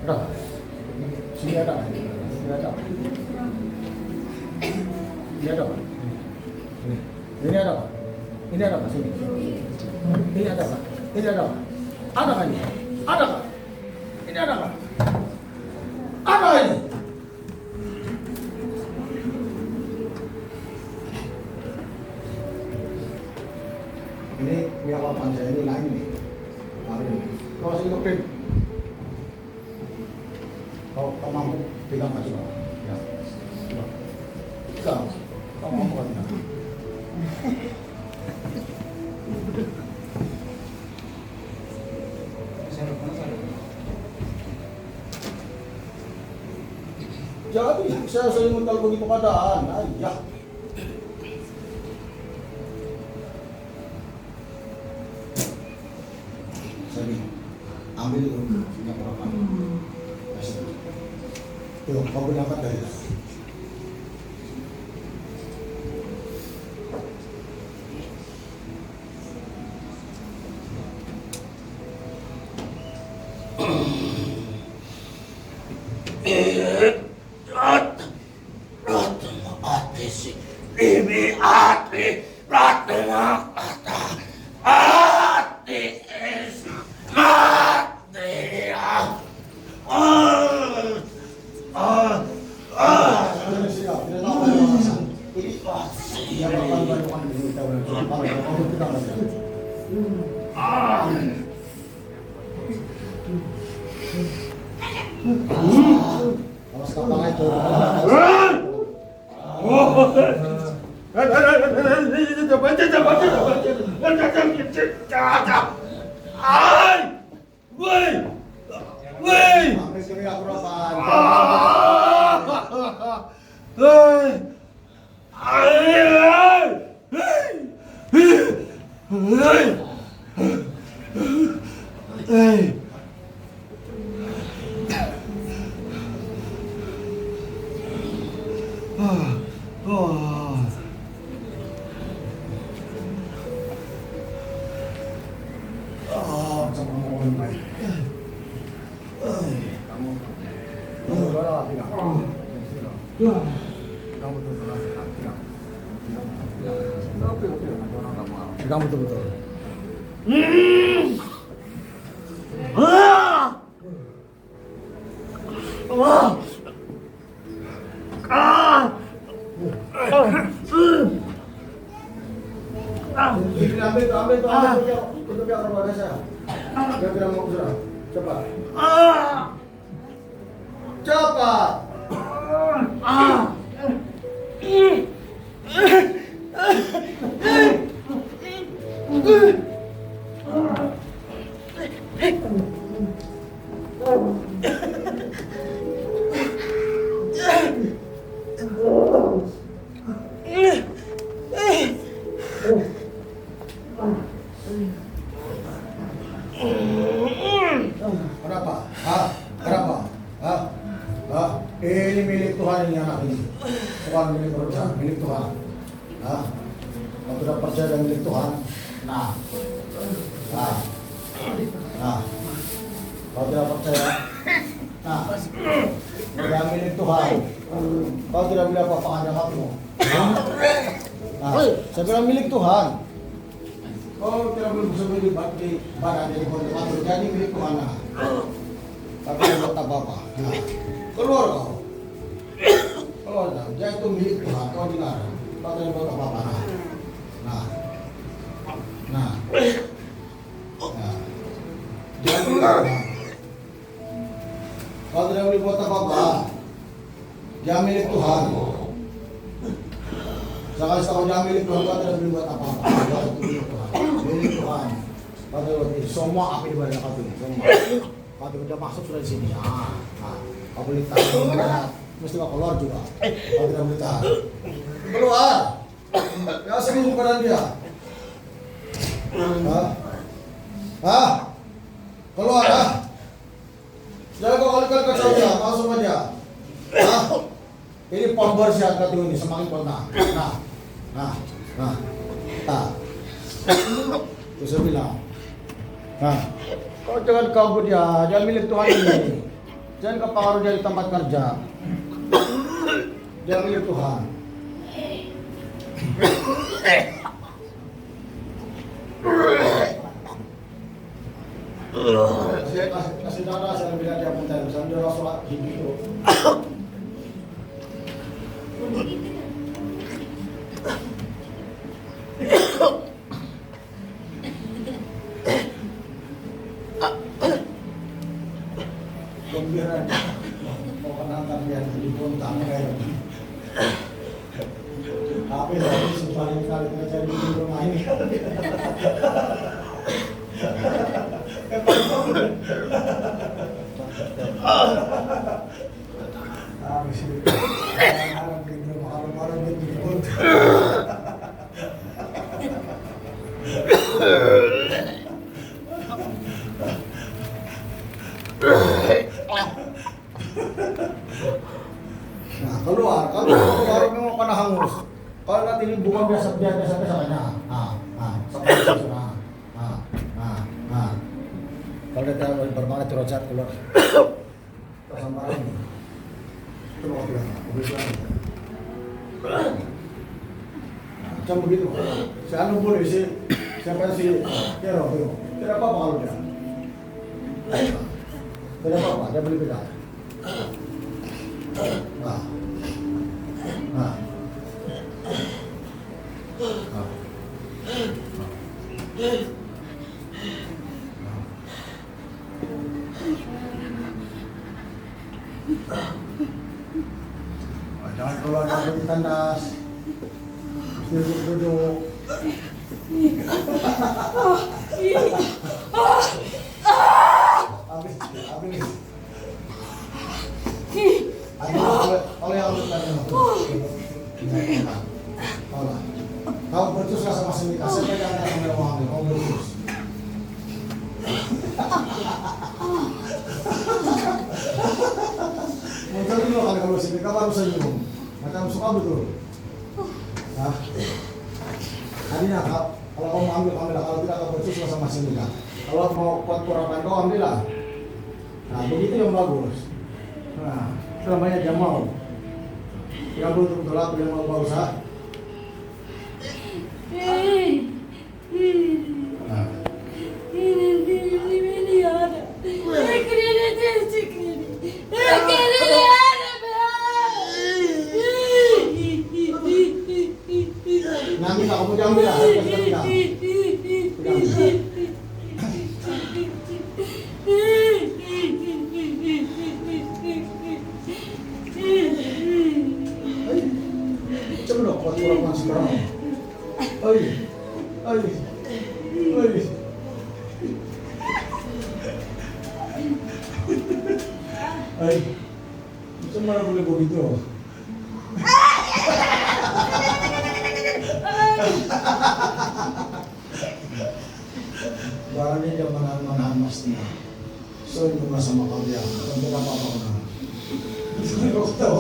Ada. Sini ada. Sini ada. Ini ada. Ini ada. Ini ada apa sini? Ini ada apa? Ini ada apa? Ada kan ini? Ada kan? Ini ada apa? Ada ini. Ini pihak lapan saya ini lain nih. Hari ini. Kalau sini kepin. Kalau kamu mampu pegang kasih bawah. Ya. Pegang. Kamu mampu kan? Jadi saya sering mental begitu keadaan. Ayah. Sini, ambil minyak berapa? Kasih. Tuh, kau boleh angkat dari atas. Awas kapal itu. Pegang betul-betul. Ambil itu biar keluarga saya. Dia bilang mau sudah. Cepat. Cepat. Kenapa? Kenapa? Ini milik Tuhan ini anak ini. Bukan milik manusia, milik Tuhan. Kalau tidak percaya dengan milik Tuhan, nah. Kalau tidak percaya, nah. Dia milik Tuhan. Kau tidak boleh apa-apa hanya hatimu. Nah, saya bilang milik Tuhan. Kau tidak boleh bersembunyi di badan jadi konservator, jadi milik Tuhan. Nah. Tapi tidak buat apa-apa. Nah, keluar kau. Keluar, nah. Dia itu milik Tuhan. Kau dengar. Kau tidak buat apa-apa. Nah. Dia milik Tuhan. Kau tidak boleh buat apa-apa. Dia milik Tuhan. Saya kasih tahu dia milik Tuhan, kau tidak boleh buat apa-apa. Dia itu milik Tuhan. Milik Tuhan. Kau tidak boleh. Semua apa di badan kau ini. Semua. Kau tidak masuk sudah di sini. Kau boleh tahan. Mesti kau keluar juga. Kau tidak boleh tahan. Keluar. Ya sering kepada dia. Hah? Keluar, ah! Jangan kau kalikan ke saja, langsung aja. Hah? Ini pembersihan kata ini semakin kota. Nah. Itu saya bilang. Nah, kau jangan kabur dia, jangan milik Tuhan ini. Jangan kepengaruh dari tempat kerja. Jangan milik Tuhan. Saya kasih dana, saya bilang dia minta, saya dia sholat gitu. Gembira, mau kenalkan dia di Pontang kayak. Tapi saya sepaling kali ngajar di rumah ini. Nah, keluar baru memang kena hangus. Kalau nanti ini bukan biasa kayaknya. Kalau dia bermain terus keluar. Sama ini. Itu mau bilang. Macam begitu. Saya nunggu di sini. Siapa sih? Kero. Tidak apa-apa kalau dia. Tidak apa-apa, dia beli beda. Nah. Jangan keluar dari tandas. Duduk. Habis. Oleh yang kau bertuslah sama Semika, saya pegang sama Rohani, kau bertus. Muncul dulu kali kalau Semika baru senyum, macam suka betul. Nah, tadinya kalau kau mau ambil, kalau tidak kau bertuslah sama Semika. Kalau mau kuat kurapan kau ambillah. Nah, begitu yang bagus. Nah, namanya Jamal. Yang betul-betul aku yang mau berusaha. Nanti kamu jangan bilang, coba dong buat kurang sekarang. Cuma boleh begitu. Barangnya dia menahan pasti. So juga sama kalian. Untuk apa-apa orang. Kau tahu.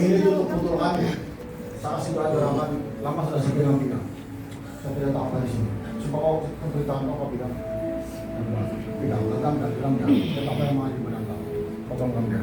Ini untuk putulan saksi belajar lama sudah saya bilang saya tidak tahu dari sini coba kau pemberitaan kau bilang tetap yang maju menantang potongkan dia.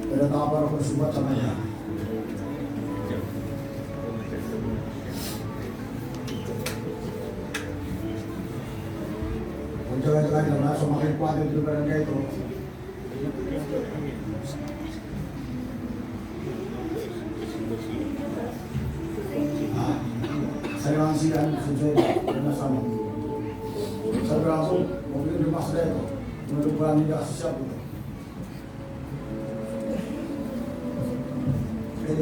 Tidak tahu apa yang bersubat sama dia. jaga-jaga lagi, langsung makin kuat itu daripada dia itu. Saya langsung dan sesuai dengan sama. Saya langsung mobil di masa itu, menuju pulang tidak siap itu.